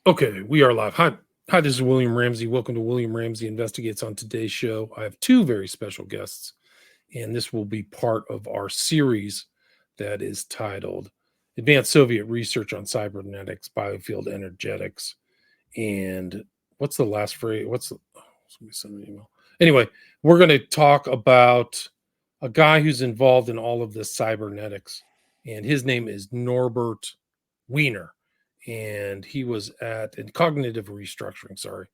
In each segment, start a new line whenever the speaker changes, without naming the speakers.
Okay, we are live. Hi, this is William Ramsey. Welcome to William Ramsey Investigates. On today's show, I have two very special guests, and this will be part of our series that is titled Advanced Soviet Research on Cybernetics, Biofield Energetics. And what's the last phrase? Somebody send me an email. Anyway, we're going to talk about a guy who's involved in all of this cybernetics, and his name is Norbert Wiener, and he was at in cognitive restructuring. Sorry,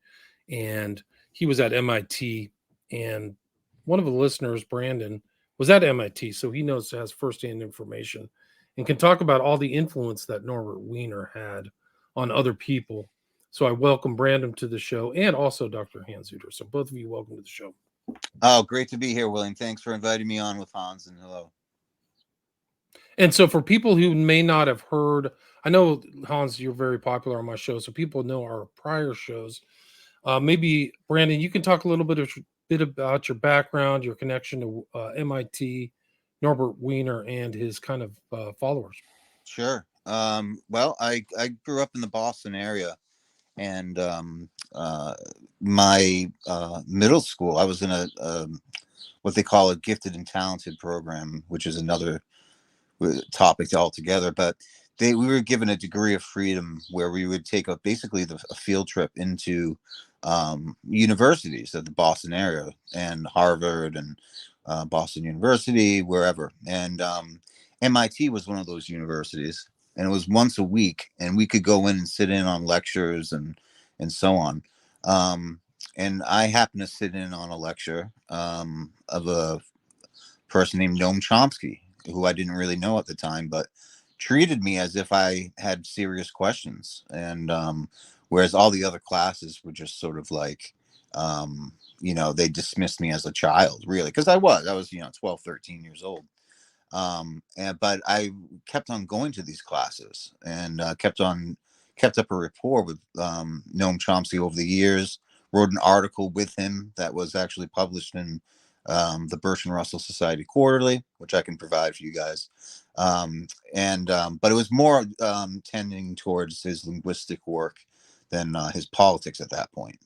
and he was at MIT, and one of the listeners, Brandon, was at MIT, so he has firsthand information and can talk about all the influence that Norbert Wiener had on other people. So I welcome Brandon to the show, and also Dr. Hansuter. So both of you, welcome to the show.
Oh, great to be here, William. Thanks for inviting me on with Hans, and hello.
And so for people who may not have heard, I know, Hans, you're very popular on my show, so people know our prior shows. Maybe, Brandon, you can talk a little bit about your background, your connection to MIT, Norbert Wiener, and his kind of followers.
Sure. Well, I grew up in the Boston area, and my middle school, I was in a what they call a gifted and talented program, which is another topic altogether. But we were given a degree of freedom where we would take basically a field trip into universities of the Boston area and Harvard and Boston University, wherever. And MIT was one of those universities, and it was once a week, and we could go in and sit in on lectures and so on. And I happened to sit in on a lecture of a person named Noam Chomsky, who I didn't really know at the time, but treated me as if I had serious questions. And whereas all the other classes were just sort of like, they dismissed me as a child, really, because I was, 12, 13 years old. But I kept on going to these classes and kept up a rapport with Noam Chomsky over the years. Wrote an article with him that was actually published in the Bertrand Russell Society Quarterly, which I can provide for you guys. But it was more tending towards his linguistic work than his politics at that point.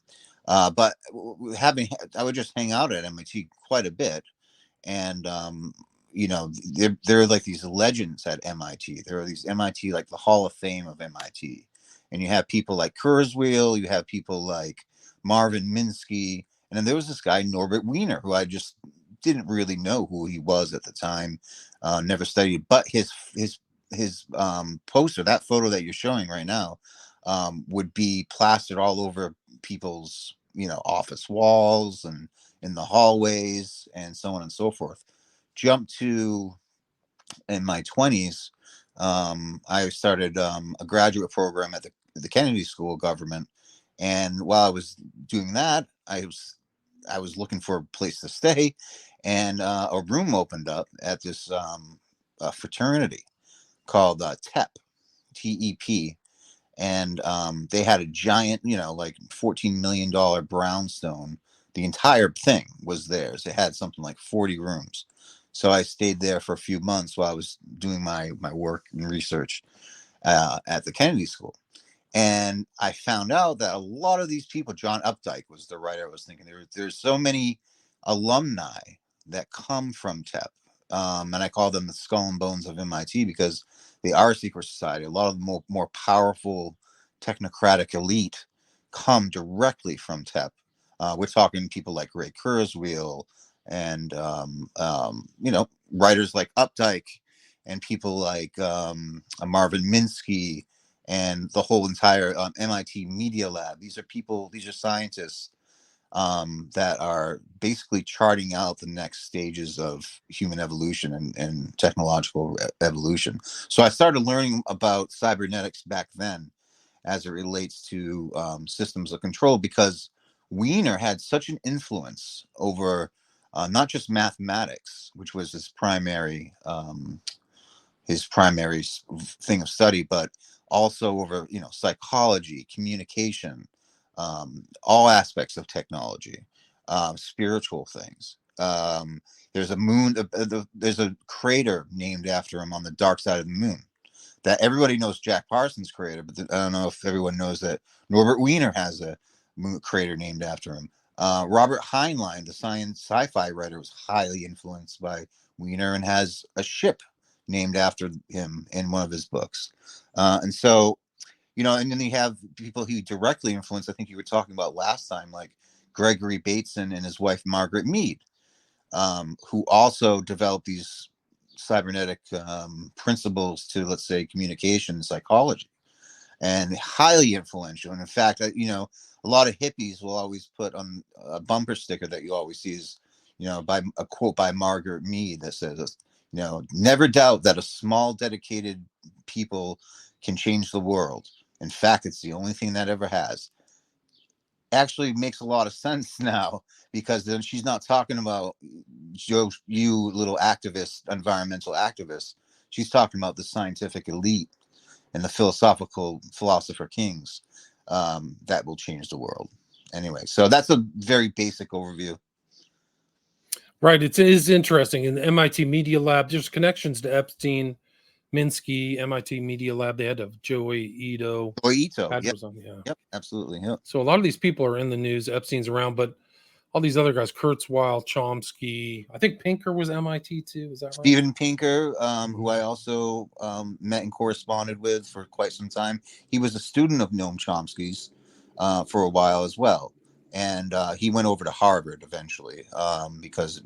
But I would just hang out at MIT quite a bit, and there are like these legends at MIT. There are these MIT, like the Hall of Fame of MIT, and you have people like Kurzweil, you have people like Marvin Minsky, and then there was this guy Norbert Wiener, who I just didn't really know who he was at the time, never studied. But his poster, that photo that you're showing right now, would be plastered all over people's office walls and in the hallways and so on and so forth. Jump to in my 20s, I started a graduate program at the Kennedy School of Government, and while I was doing that, I was looking for a place to stay, and a room opened up at this fraternity called TEP, and they had a giant, like $14 million brownstone. The entire thing was theirs. It had something like 40 rooms. So I stayed there for a few months while I was doing my work and research at the Kennedy School. And I found out that a lot of these people, John Updike was the writer I was thinking. There's so many alumni that come from TEP. And I call them the skull and bones of MIT because they are a secret society. A lot of the more powerful technocratic elite come directly from TEP. We're talking people like Ray Kurzweil and, writers like Updike and people like Marvin Minsky and the whole entire MIT Media Lab. These are scientists that are basically charting out the next stages of human evolution and technological evolution. So I started learning about cybernetics back then as it relates to systems of control, because Wiener had such an influence over not just mathematics, which was his primary thing of study, but also over psychology, communication, all aspects of technology, spiritual things. There's a crater named after him on the dark side of the moon. that everybody knows Jack Parsons' creator, but I don't know if everyone knows that Norbert Wiener has a crater named after him. Robert Heinlein, the science sci-fi writer, was highly influenced by Wiener and has a ship named after him in one of his books. And so, and then you have people he directly influenced. I think you were talking about last time, like Gregory Bateson and his wife Margaret Mead, who also developed these cybernetic principles to, let's say, communication psychology, and highly influential. And in fact, a lot of hippies will always put on a bumper sticker that you always see is, by a quote by Margaret Mead that says, never doubt that a small dedicated people can change the world. In fact, it's the only thing that ever has. Actually makes a lot of sense now, because then she's not talking about you little activists, environmental activists. She's talking about the scientific elite and the philosopher kings that will change the world. Anyway, so that's a very basic overview.
Right. It is interesting. In the MIT Media Lab, there's connections to Epstein, Minsky, MIT Media Lab. They had Joey Ito.
Yep.
Yeah.
Yep, absolutely. Yep.
So a lot of these people are in the news. Epstein's around, but all these other guys, Kurzweil, Chomsky, I think Pinker was MIT too. Is that right?
Steven Pinker, who I also met and corresponded with for quite some time. He was a student of Noam Chomsky's for a while as well. And he went over to Harvard eventually because,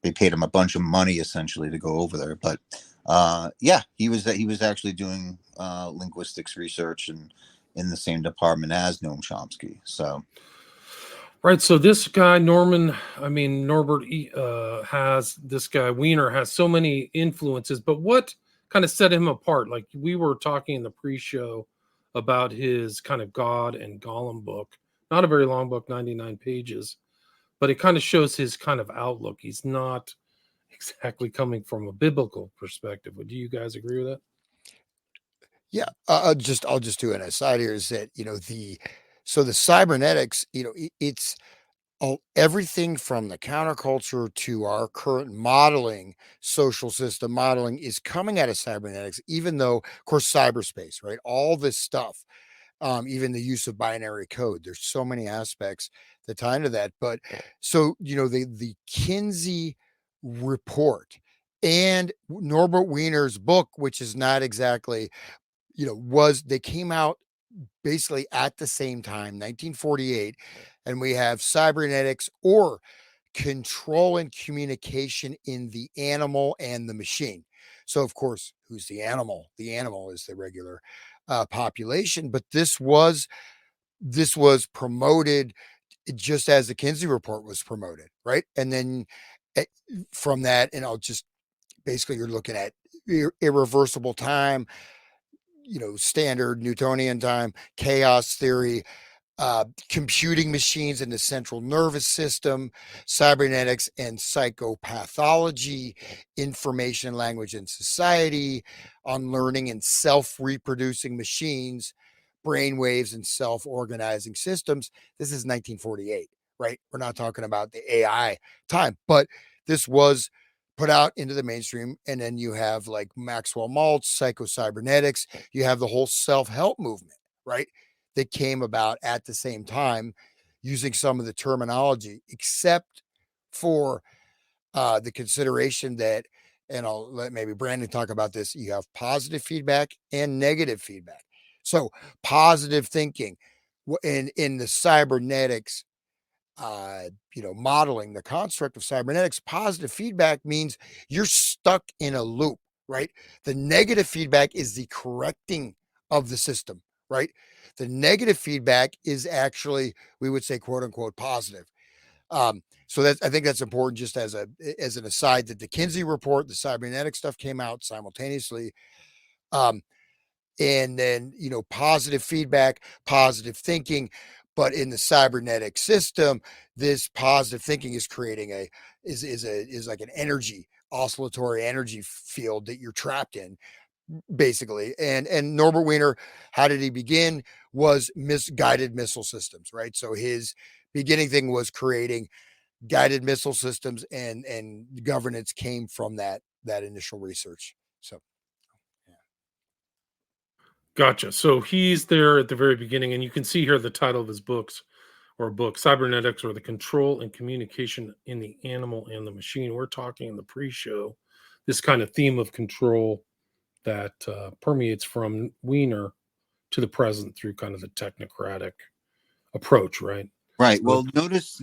they paid him a bunch of money essentially to go over there. But he was actually doing linguistics research and in the same department as Noam Chomsky. So.
Right. So this guy, Norbert has this guy, Wiener, has so many influences, but what kind of set him apart? Like we were talking in the pre-show about his kind of God and Golem book, not a very long book, 99 pages, but it kind of shows his kind of outlook. He's not exactly coming from a biblical perspective. Do you guys agree with that?
Yeah. I'll just do an aside here is that, the cybernetics, it's everything from the counterculture to our current modeling, social system modeling is coming out of cybernetics, even though, of course, cyberspace, right? All this stuff, even the use of binary code. There's so many aspects that tie into that. But so, the Kinsey report and Norbert Wiener's book, which is not exactly, they came out basically at the same time, 1948, and we have cybernetics, or control and communication in the animal and the machine. So, of course, who's the animal? The animal is the regular population, but this was promoted just as the Kinsey report was promoted, right? And then from that, and basically you're looking at irreversible time, standard Newtonian time, chaos theory, computing machines in the central nervous system, cybernetics and psychopathology, information, language, and society, on learning and self-reproducing machines, brain waves, and self-organizing systems. This is 1948, right? We're not talking about the AI time, but this was put out into the mainstream. And then you have like Maxwell Maltz, psycho-cybernetics, you have the whole self-help movement, right? That came about at the same time, using some of the terminology, except for the consideration that, and I'll let maybe Brandon talk about this, you have positive feedback and negative feedback. So positive thinking in the cybernetics, modeling, the construct of cybernetics, positive feedback means you're stuck in a loop, right? The negative feedback is the correcting of the system, right? The negative feedback is actually, we would say, quote unquote, positive. So I think that's important, just as an aside, that the Kinsey report, the cybernetic stuff came out simultaneously. And then, positive feedback, positive thinking. But in the cybernetic system, this positive thinking is creating is like an energy, oscillatory energy field that you're trapped in, basically. And Norbert Wiener, how did he begin? Was guided missile systems, right? So his beginning thing was creating guided missile systems, and governance came from that initial research. So, yeah.
Gotcha. So he's there at the very beginning, and you can see here the title of his books or book, Cybernetics, or the Control and Communication in the Animal and the Machine. We're talking in the pre-show this kind of theme of control that permeates from Wiener to the present through kind of the technocratic approach, right?
Right.
So,
Well,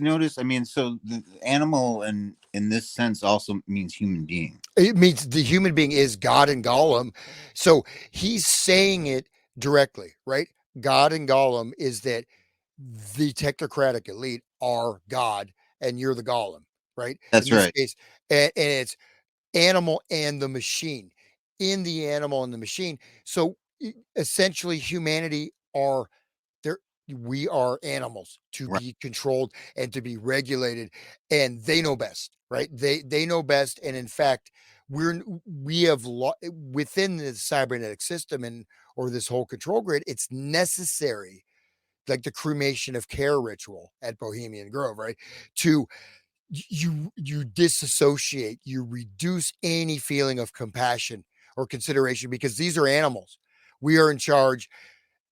notice. I mean, so the animal, and in this sense, also means human being.
It means the human being is God and Gollum. So he's saying it directly, right? God and Gollum is that the technocratic elite are God and you're the Gollum, right? In
That's
this
right.
case, and it's animal and the machine. In the animal and the machine. So essentially, humanity are there. We are animals to
Right.
be controlled and to be regulated, and they know best, right? They know best, and in fact, we have within the cybernetic system and or this whole control grid. It's necessary, like the cremation of care ritual at Bohemian Grove, right? To you disassociate, you reduce any feeling of compassion or consideration because these are animals. We are in charge,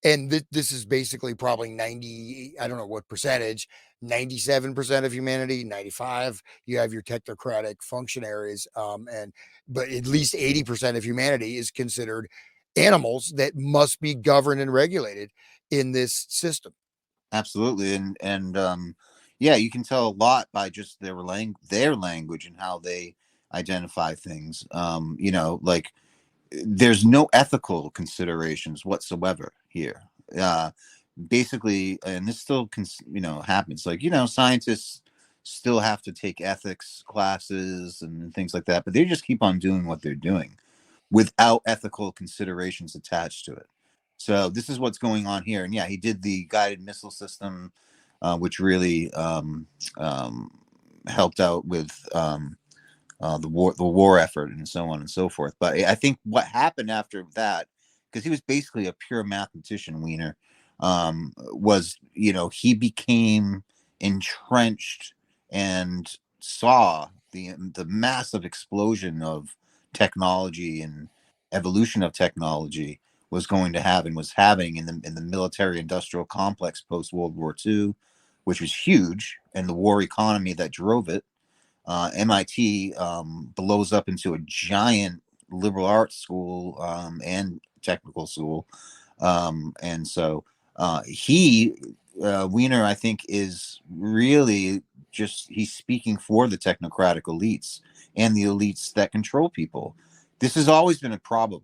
and this is basically probably 90, I don't know what percentage, 97% of humanity, 95. You have your technocratic functionaries, and but at least 80% of humanity is considered animals that must be governed and regulated in this system.
Absolutely. And yeah, you can tell a lot by just their language and how they identify things. Like there's no ethical considerations whatsoever here. Uh, Basically, and this still happens. Like scientists still have to take ethics classes and things like that, but they just keep on doing what they're doing without ethical considerations attached to it. So this is what's going on here. And yeah, he did the guided missile system, which really helped out with the war effort and so on and so forth. But I think what happened after that, because he was basically a pure mathematician, Wiener, was he became entrenched and saw the massive explosion of technology and evolution of technology was going to have and was having in the military industrial complex post World War II, which was huge, and the war economy that drove it. MIT blows up into a giant liberal arts school and technical school. And so Wiener, I think, is really he's speaking for the technocratic elites and the elites that control people. This has always been a problem,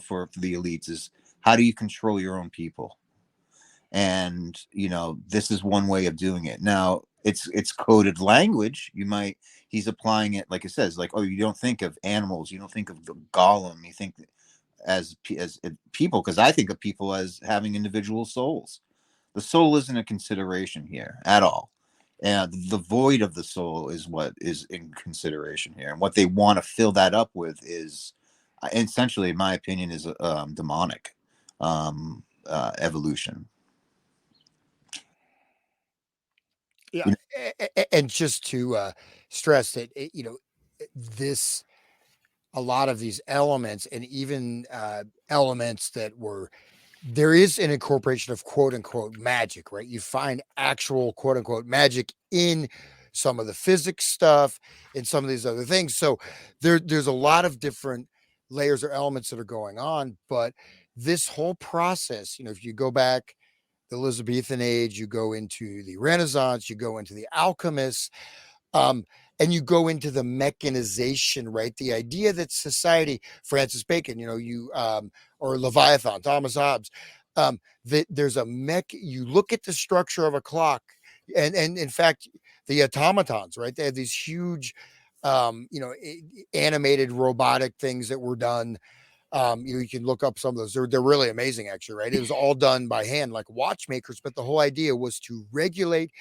for the elites is how do you control your own people? And this is one way of doing it. Now it's coded language. He's applying it, like it says, like, oh, you don't think of animals, you don't think of the golem, you think as people, because I think of people as having individual souls. The soul isn't a consideration here at all, and the void of the soul is what is in consideration here, and what they want to fill that up with is essentially, in my opinion, is demonic evolution.
Yeah, and just to stress that this a lot of these elements and even elements that were there is an incorporation of quote unquote magic, right? You find actual quote unquote magic in some of the physics stuff and some of these other things. So there's a lot of different layers or elements that are going on, but this whole process, if you go back the Elizabethan age, you go into the Renaissance, you go into the alchemists, um, and you go into the mechanization, right? The idea that society, Francis Bacon, or Leviathan, Thomas Hobbes, that there's you look at the structure of a clock, and in fact, the automatons, right? They have these huge, animated robotic things that were done. You can look up some of those. They're really amazing, actually, right? It was all done by hand, like watchmakers, but the whole idea was to regulate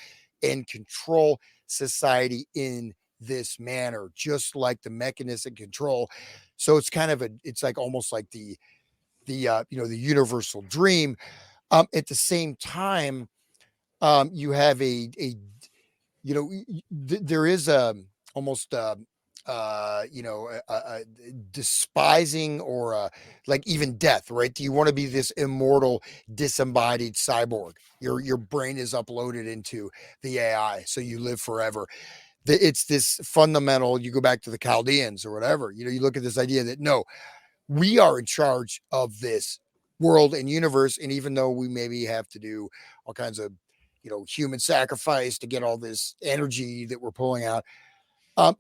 and control society in this manner, just like the mechanistic control. So it's kind of it's like almost like the universal dream. At the same time, you have there is almost despising or like even death, right? Do you want to be this immortal, disembodied cyborg? Your brain is uploaded into the AI, so you live forever. It's this fundamental. You go back to the Chaldeans or whatever. You look at this idea that no, we are in charge of this world and universe, and even though we maybe have to do all kinds of human sacrifice to get all this energy that we're pulling out,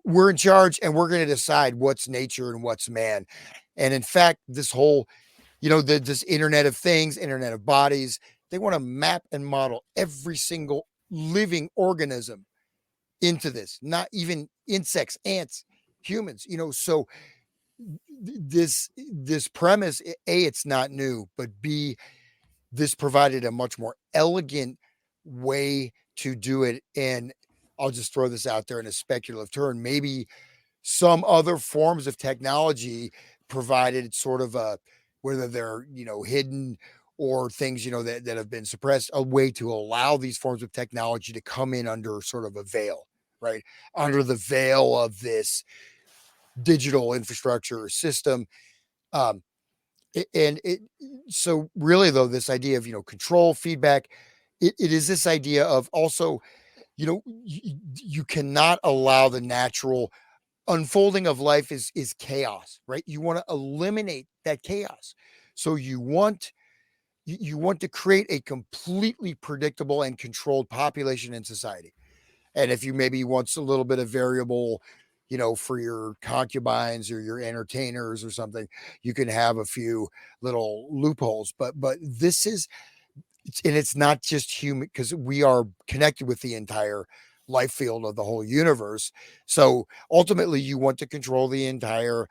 we're in charge, and we're going to decide what's nature and what's man. And in fact, this whole, this Internet of Things, Internet of Bodies, they want to map and model every single living organism into this, not even insects, ants, humans, so this premise, A, it's not new, but B, this provided a much more elegant way to do it. And I'll just throw this out there in a speculative term. Maybe some other forms of technology provided sort of a, whether they're, hidden or things, that have been suppressed, a way to allow these forms of technology to come in under sort of a veil, right? Under the veil of this digital infrastructure system. Um, so really though, this idea of, control, feedback, it is this idea of also, you cannot allow the natural unfolding of life is chaos, right? You want to eliminate that chaos. So you want to create a completely predictable and controlled population in society. And if you maybe want a little bit of variable, for your concubines or your entertainers or something, you can have a few little loopholes. But this is, and it's not just human, because we are connected with the entire life field of the whole universe. So ultimately, you want to control the entire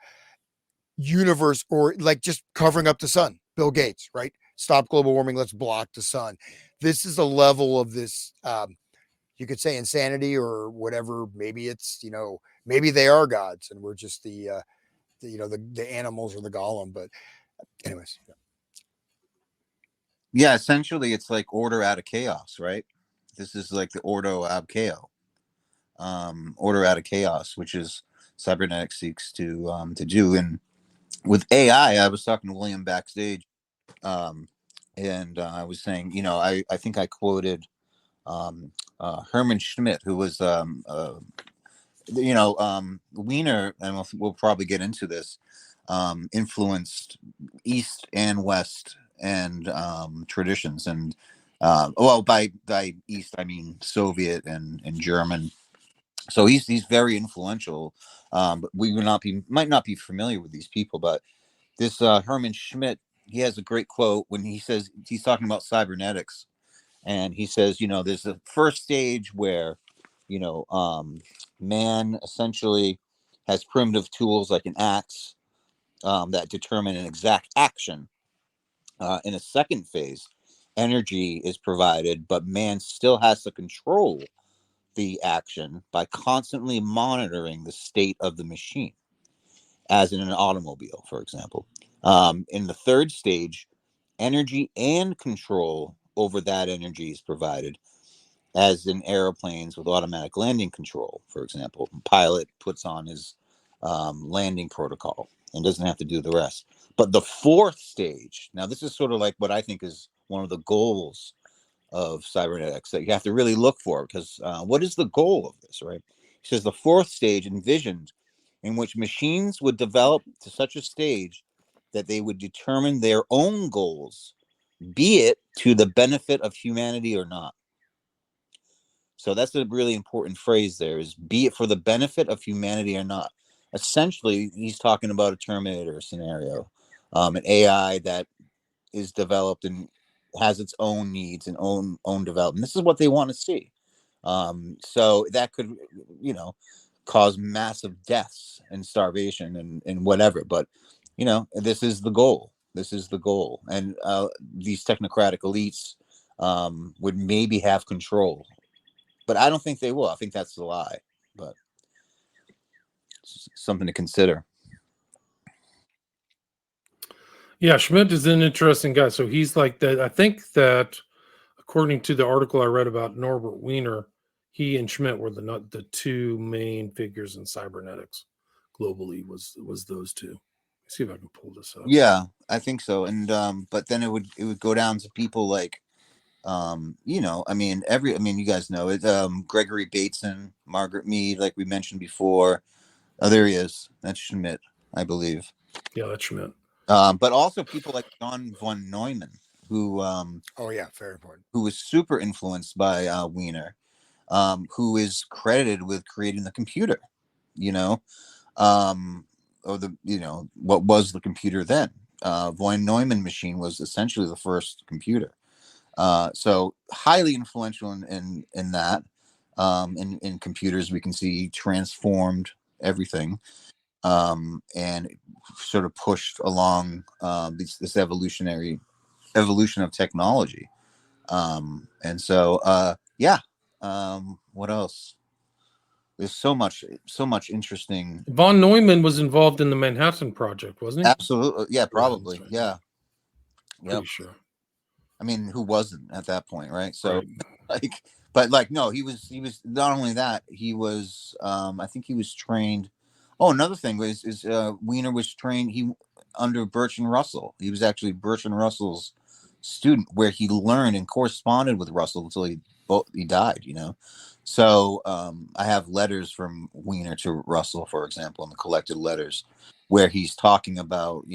universe, or like just covering up the sun. Bill Gates, right? Stop global warming. Let's block the sun. This is a level of this. You could say insanity or whatever. Maybe it's, maybe they are gods and we're just the animals or the golem. But anyways.
Yeah, essentially it's like order out of chaos, right? This is like the ordo ab chaos, order out of chaos, which is Cybernetics seeks to do. And with AI, I was talking to William backstage, and I was saying, I think I quoted Herman Schmidt, who was Wiener, and we'll probably get into this, influenced East and West and traditions, and well, by East I mean Soviet and German. So he's very influential. But we might not be familiar with these people, but this Herman Schmidt, he has a great quote when he says, he's talking about cybernetics, and he says, there's the first stage where man essentially has primitive tools like an axe, that determine an exact action. In a second phase, energy is provided, but man still has to control the action by constantly monitoring the state of the machine, as in an automobile, for example. In the third stage, energy and control over that energy is provided, as in airplanes with automatic landing control, for example. Pilot puts on his landing protocol and doesn't have to do the rest. But the fourth stage, now this is sort of like what I think is one of the goals of cybernetics that you have to really look for, because what is the goal of this, right? He says the fourth stage envisioned in which machines would develop to such a stage that they would determine their own goals, be it to the benefit of humanity or not. So that's a really important phrase there, is be it for the benefit of humanity or not. Essentially, he's talking about a Terminator scenario, an AI that is developed and has its own needs and own development. This is what they want to see. So that could, cause massive deaths and starvation and whatever. But, this is the goal. This is the goal. And these technocratic elites would maybe have control. But I don't think they will. I think that's the lie. But it's something to consider.
Yeah, Schmidt is an interesting guy. So he's like that. I think that according to the article I read about Norbert Wiener, he and Schmidt were the two main figures in cybernetics. globally was those two. Let's see if I can pull this up.
Yeah, I think so. And but then it would go down to people like I mean you guys know it, Gregory Bateson, Margaret Mead, like we mentioned before. Oh, there he is. That's Schmidt, I believe.
Yeah, that's Schmidt.
But also people like John von Neumann, who
Oh yeah, very important.
who was super influenced by Wiener, who is credited with creating the computer, you know, or what was the computer then. Von Neumann machine was essentially the first computer. So highly influential in that. In computers, we can see transformed everything, and sort of pushed along this evolution of technology. And so, yeah. What else? There's so much interesting.
Von Neumann was involved in the Manhattan Project, wasn't he?
Absolutely, yeah, probably,
right.
yeah.
Pretty sure.
I mean, who wasn't at that point, right? So,
Right.
no, he was not only that, he was, I think he was trained. Oh, another thing is Wiener was trained under Bertrand Russell. He was actually Bertrand Russell's student, where he learned and corresponded with Russell until he died. So I have letters from Wiener to Russell, for example, in the collected letters, where he's talking about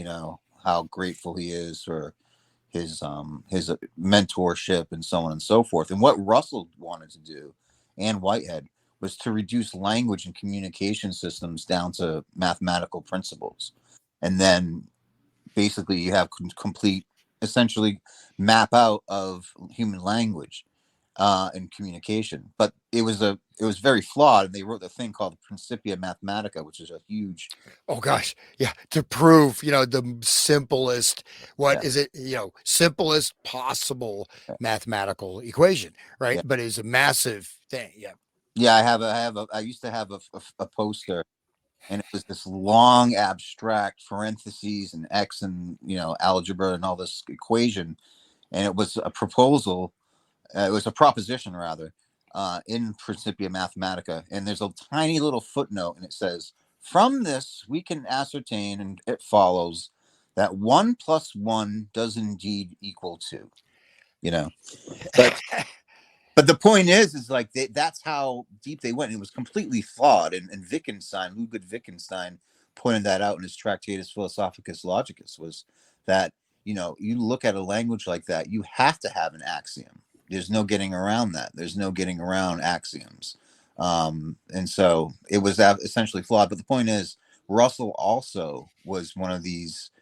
how grateful he is for his mentorship and so on and so forth. And what Russell wanted to do, and Whitehead, was to reduce language and communication systems down to mathematical principles. And then basically you have complete, essentially, map out of human language and communication. But it was very flawed, and they wrote the thing called the Principia Mathematica, which is a huge.
Oh gosh, yeah, to prove the simplest, simplest possible mathematical equation, right?
Yeah.
But it's a massive thing.
Yeah, I used to have a poster, and it was this long abstract parentheses and X and algebra and all this equation, and it was a proposal. It was a proposition, rather, in Principia Mathematica. And there's a tiny little footnote, and it says, from this, we can ascertain, and it follows, that 1 + 1 does indeed equal 2. But the point is like that's how deep they went. It was completely flawed. And Ludwig Wittgenstein pointed that out in his Tractatus Philosophicus Logicus, was that, you look at a language like that, you have to have an axiom. There's no getting around that. There's no getting around axioms. And so it was essentially flawed. But the point is, Russell also was one of these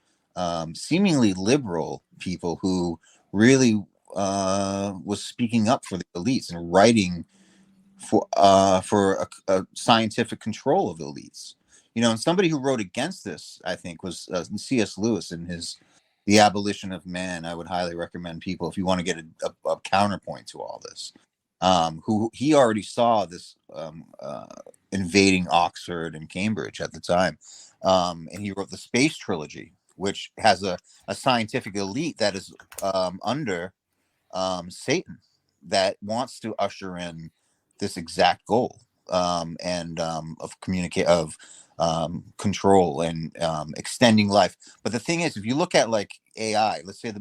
seemingly liberal people who really was speaking up for the elites and writing for a scientific control of elites. And somebody who wrote against this, I think, was C.S. Lewis in his The Abolition of Man. I would highly recommend people, if you want to get a counterpoint to all this, who he already saw this invading Oxford and Cambridge at the time. And he wrote the Space Trilogy, which has a scientific elite that is under Satan, that wants to usher in this exact goal of control and extending life. But the thing is, if you look at like AI, let's say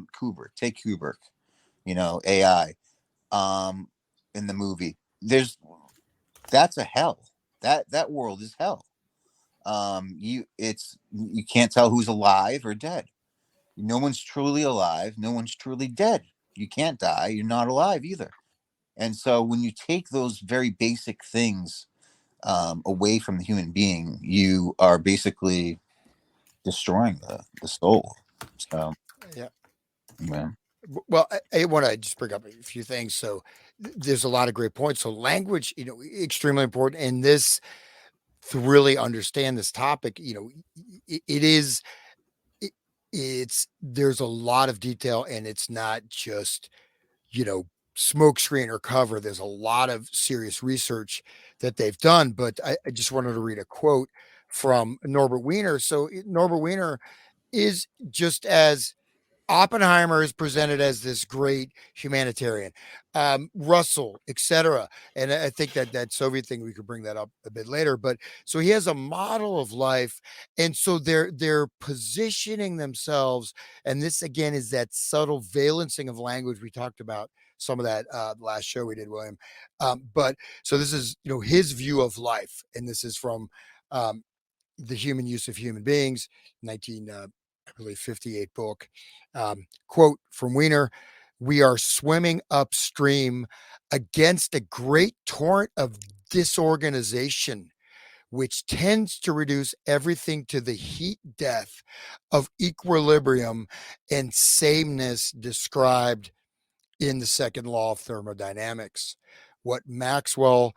take Kubrick, AI in the movie, that's a hell. That world is hell. You can't tell who's alive or dead. No one's truly alive. No one's truly dead. You can't die. You're not alive either. And so when you take those very basic things away from the human being, you are basically destroying the soul. So,
Yeah.
Yeah.
Well, I want to just bring up a few things. So there's a lot of great points. So language, extremely important. And this, to really understand this topic, there's a lot of detail, and it's not just, smoke screen or cover. There's a lot of serious research that they've done. But I just wanted to read a quote from Norbert Wiener. So Norbert Wiener is just as Oppenheimer is presented as this great humanitarian, Russell, etc. And I think that Soviet thing, we could bring that up a bit later. But so he has a model of life, and so they're positioning themselves. And this again is that subtle valencing of language we talked about. Some of that last show we did, William. But so this is his view of life, and this is from um, the Human Use of Human Beings, 19, I believe 58 book. Quote from Wiener: "We are swimming upstream against a great torrent of disorganization, which tends to reduce everything to the heat death of equilibrium and sameness described in the second law of thermodynamics." What Maxwell,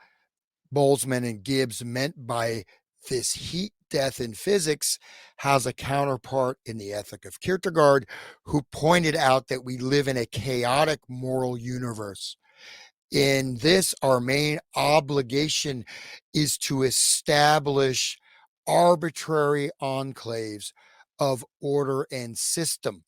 Boltzmann, and Gibbs meant by this heat death in physics has a counterpart in the Ethic of Kierkegaard, who pointed out that we live in a chaotic moral universe. In this, our main obligation is to establish arbitrary enclaves of order and system.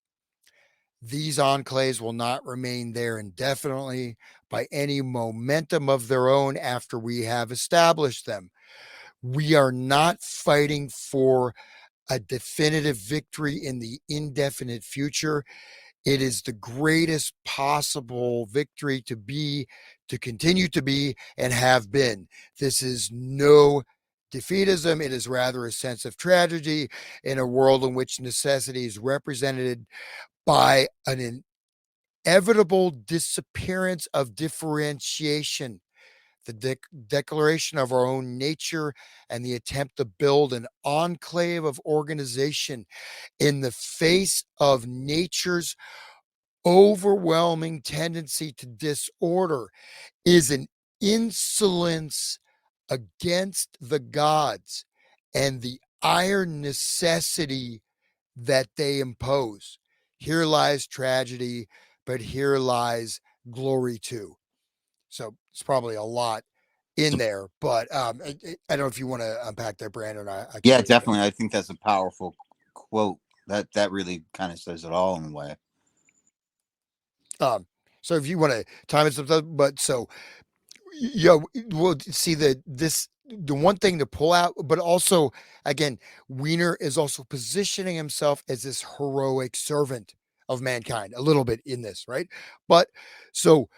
These enclaves will not remain there indefinitely by any momentum of their own after we have established them. We are not fighting for a definitive victory in the indefinite future. It is the greatest possible victory to continue to be, and have been. This is no defeatism. It is rather a sense of tragedy in a world in which necessity is represented by an inevitable disappearance of differentiation, the declaration of our own nature, and the attempt to build an enclave of organization in the face of nature's overwhelming tendency to disorder is an insolence against the gods and the iron necessity that they impose. Here lies tragedy, but here lies glory too. So it's probably a lot in there, but I don't know if you want to unpack that, Brandon. I can
Yeah,
do that.
definitely. I think that's a powerful quote. That really kind of says it all in a way.
So if you want to time it some, but so yeah, we'll see that the one thing to pull out, but also again, Wiener is also positioning himself as this heroic servant of mankind a little bit in this, right? But so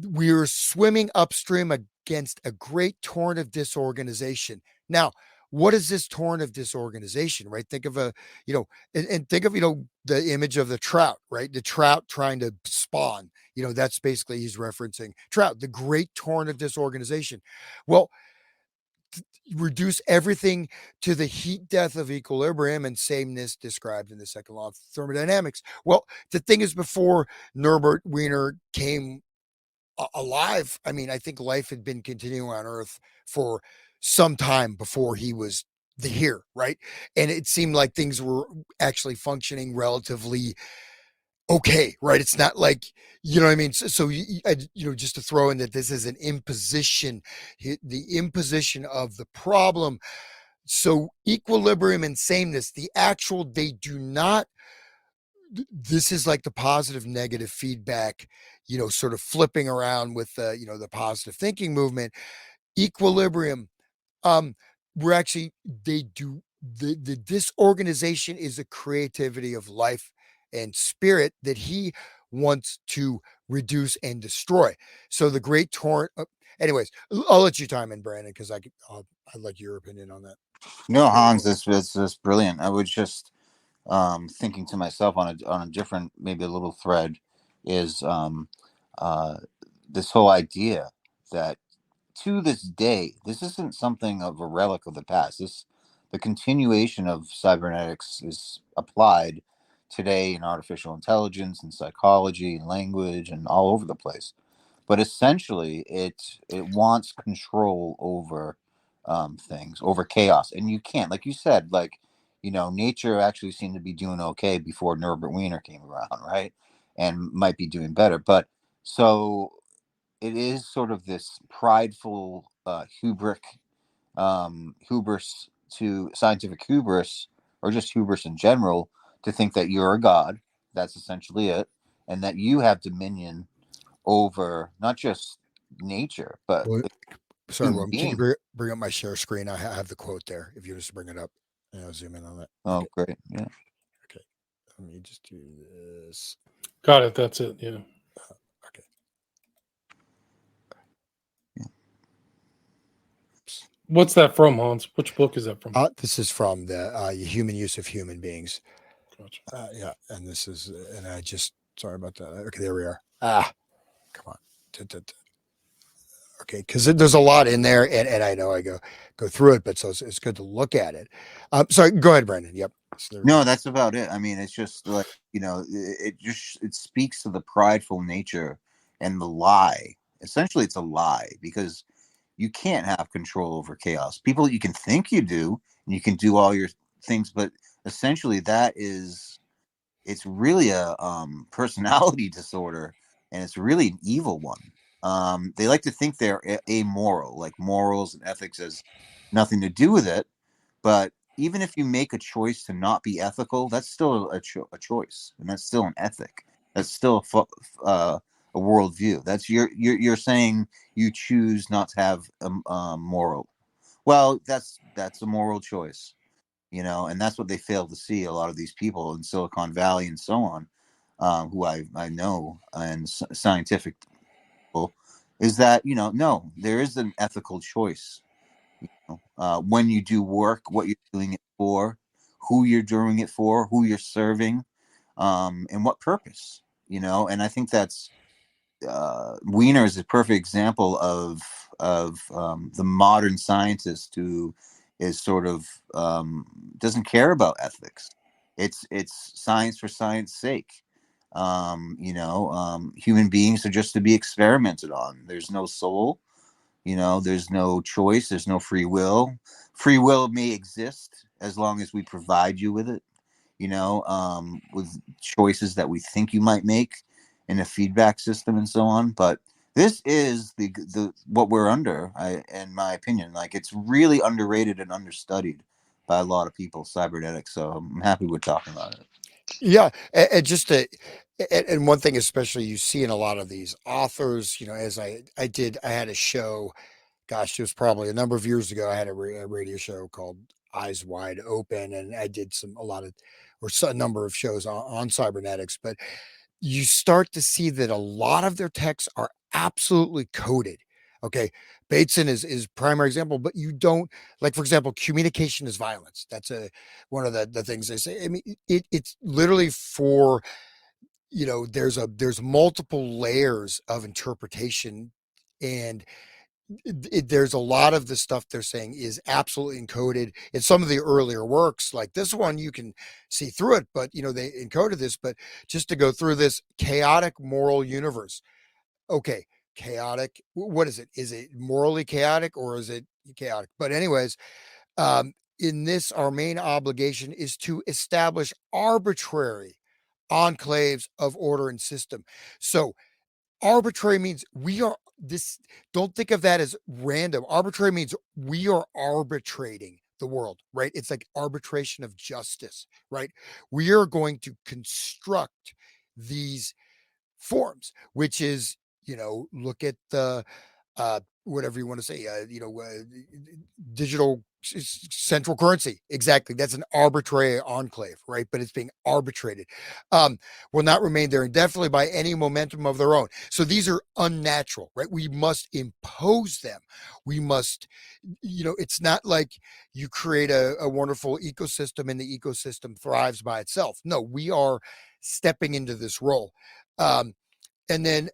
we're swimming upstream against a great torrent of disorganization. Now, what is this torrent of disorganization, right? Think of and think of, the image of the trout, right? The trout trying to spawn, that's basically he's referencing trout, the great torrent of disorganization. Well, reduce everything to the heat death of equilibrium and sameness described in the second law of thermodynamics. Well, the thing is, before Norbert Wiener came alive, I mean, I think life had been continuing on Earth for some time before he was here, right? And it seemed like things were actually functioning relatively okay, right? It's not like, you know what I mean? So just to throw in that this is an imposition, the imposition of the problem. So equilibrium and sameness, the actual, they do not, this is like the positive negative feedback, sort of flipping around with the positive thinking movement. Equilibrium, um, we're actually, they do, the disorganization is a creativity of life and spirit that he wants to reduce and destroy. So the great torrent. Anyways, I'll let you time in, Brandon, because I'd like your opinion on that.
No, Hans, that's brilliant. I was just thinking to myself on a different, maybe a little thread, is uh, this whole idea that to this day, this isn't something of a relic of the past. The continuation of cybernetics is applied today in artificial intelligence and psychology and language and all over the place. But essentially, it wants control over things, over chaos, and you can't, like you said, nature actually seemed to be doing okay before Norbert Wiener came around, right, and might be doing better. But so it is sort of this prideful hubris, to scientific hubris, or just hubris in general, to think that you're a god, That's essentially it. And that you have dominion over not just nature, but
Well, sorry,
human
William, can you
beings.
bring up my share screen? I have the quote there. If you just bring it up, and I'll zoom in on that.
Oh,
Okay.
great. Yeah.
Okay. Let me just do this.
Got it. That's it. Yeah.
Okay.
What's that from, Hans? Which book is that from?
This is from the Human Use of Human Beings.
Gotcha.
Yeah, and this is, and I just, sorry about that. Okay, there we are. Come on. Okay, because there's a lot in there, and I know I go through it, but so it's good to look at it. Sorry, go ahead, Brandon. Yep. So
No, that's about it. I mean, it's just like, it speaks to the prideful nature and the lie. Essentially, it's a lie because you can't have control over chaos. People, you can think you do, and you can do all your things, but essentially, it's really a personality disorder, and it's really an evil one. They like to think they're amoral, like morals and ethics has nothing to do with it, but even if you make a choice to not be ethical, that's still a choice, and that's still an ethic. That's still a worldview. That's you're saying you choose not to have a moral. Well, that's a moral choice, and that's what they fail to see. A lot of these people in Silicon Valley and so on, who I know, and scientific people, is that no, there is an ethical choice. When you do work, what you're doing it for, who you're doing it for, who you're serving, and what purpose. And I think that's Wiener is a perfect example of the modern scientist who is sort of doesn't care about ethics. It's science for science sake. Human beings are just to be experimented on. There's no soul. There's no choice. There's no free will. Free will may exist as long as we provide you with it. With choices that we think you might make in a feedback system and so on. But this is the what we're under, in my opinion. Like, it's really underrated and understudied by a lot of people, cybernetics. So I'm happy we're talking about it.
Yeah, and just and one thing especially you see in a lot of these authors, as I had a show, gosh, it was probably a number of years ago. I had a radio show called Eyes Wide Open, and I did a number of shows on cybernetics. But you start to see that a lot of their texts are absolutely coded. Okay, Bateson is primary example, but you don't, like, for example, communication is violence. That's one of the things they say. I mean, it's literally for, there's multiple layers of interpretation, and there's a lot of the stuff they're saying is absolutely encoded in some of the earlier works. Like this one, you can see through it, but they encoded this. But just to go through this chaotic moral universe, okay, chaotic. What is it? Is it morally chaotic or is it chaotic? But anyways, in this, our main obligation is to establish arbitrary enclaves of order and system. So arbitrary means we are this, don't think of that as random. Arbitrary means we are arbitrating the world, right? It's like arbitration of justice, right? We are going to construct these forms, which is, look at the whatever you want to say, digital central currency. Exactly. That's an arbitrary enclave, right? But it's being arbitrated. Will not remain there indefinitely by any momentum of their own. So these are unnatural, right? We must impose them. We must, it's not like you create a wonderful ecosystem and the ecosystem thrives by itself. No, we are stepping into this role. And then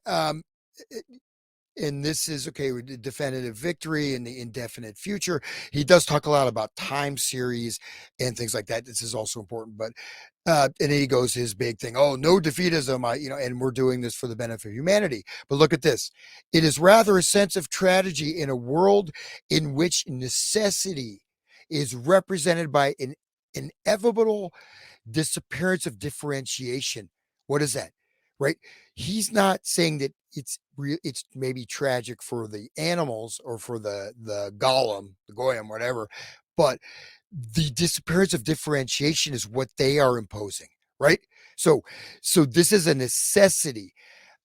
and this is okay with the definitive victory and the indefinite future. He does talk a lot about time series and things like that. This is also important, but and he goes his big thing, oh, no defeatism, and we're doing this for the benefit of humanity. But look at this. It is rather a sense of tragedy in a world in which necessity is represented by an inevitable disappearance of differentiation. What is that? Right? He's not saying that it's real. It's maybe tragic for the animals or for the golem, the goyim, whatever, but the disappearance of differentiation is what they are imposing, right? So this is a necessity.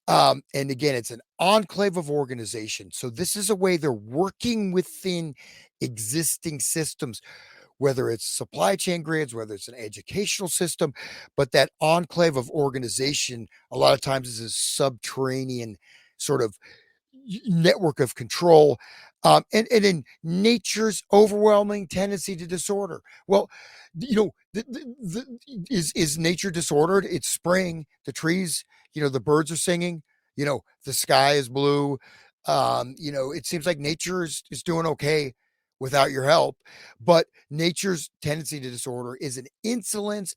And again, it's an enclave of organization. So this is a way they're working within existing systems, whether it's supply chain grids, whether it's an educational system, but that enclave of organization a lot of times is a subterranean sort of network of control. And in nature's overwhelming tendency to disorder. Well, is nature disordered? It's spring. The trees, the birds are singing. The sky is blue. It seems like nature is doing okay without your help. But nature's tendency to disorder is an insolence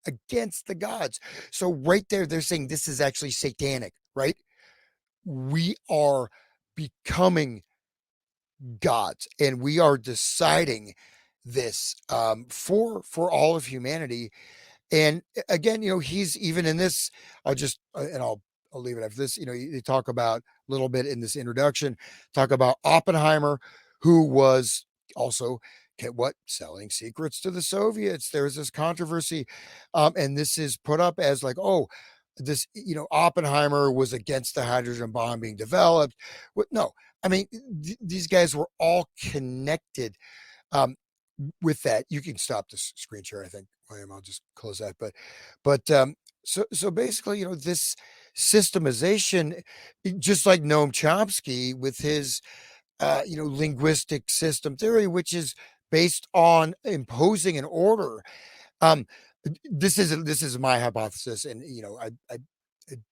against the gods. So right there, they're saying this is actually satanic, right? We are becoming gods, and we are deciding this for all of humanity. And again, he's even in this. I'll just and I'll leave it after this. You talk about a little bit in this introduction, talk about Oppenheimer, who was also selling secrets to the Soviets. There's this controversy, and this is put up as like, oh, this Oppenheimer was against the hydrogen bomb being developed. No, I mean these guys were all connected. Um, with that, you can stop the screen share, I think, William. I'll just close that. But so basically, this systemization, just like Noam Chomsky with his linguistic system theory, which is based on imposing an order. Um, this is my hypothesis, and I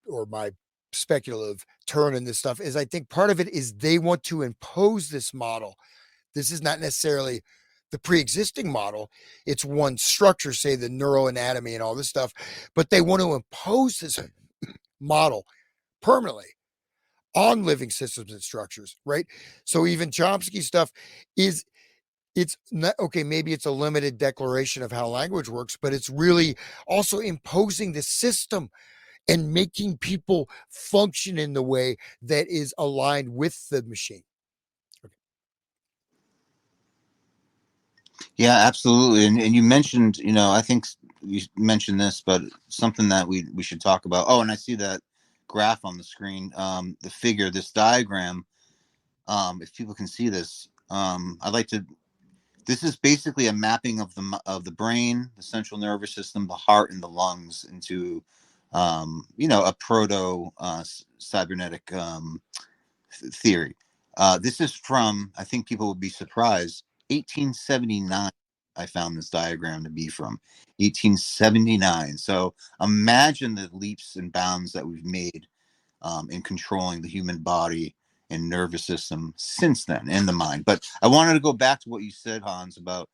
or my speculative turn in this stuff is I think part of it is they want to impose this model. This is not necessarily the pre-existing model. It's one structure, say the neuroanatomy and all this stuff, but they want to impose this model permanently on living systems and structures, right? So even Chomsky stuff it's not okay. Maybe it's a limited declaration of how language works, but it's really also imposing the system and making people function in the way that is aligned with the machine.
Yeah, absolutely. And you mentioned, I think you mentioned this, but something that we should talk about. Oh, and I see that graph on the screen, the figure, this diagram. If people can see this, I'd like to. This is basically a mapping of the brain, the central nervous system, the heart, and the lungs into, a proto cybernetic theory. This is from, I think people would be surprised, 1879. I found this diagram to be from 1879. So imagine the leaps and bounds that we've made in controlling the human body and nervous system since then, and the mind. But I wanted to go back to what you said, Hans, about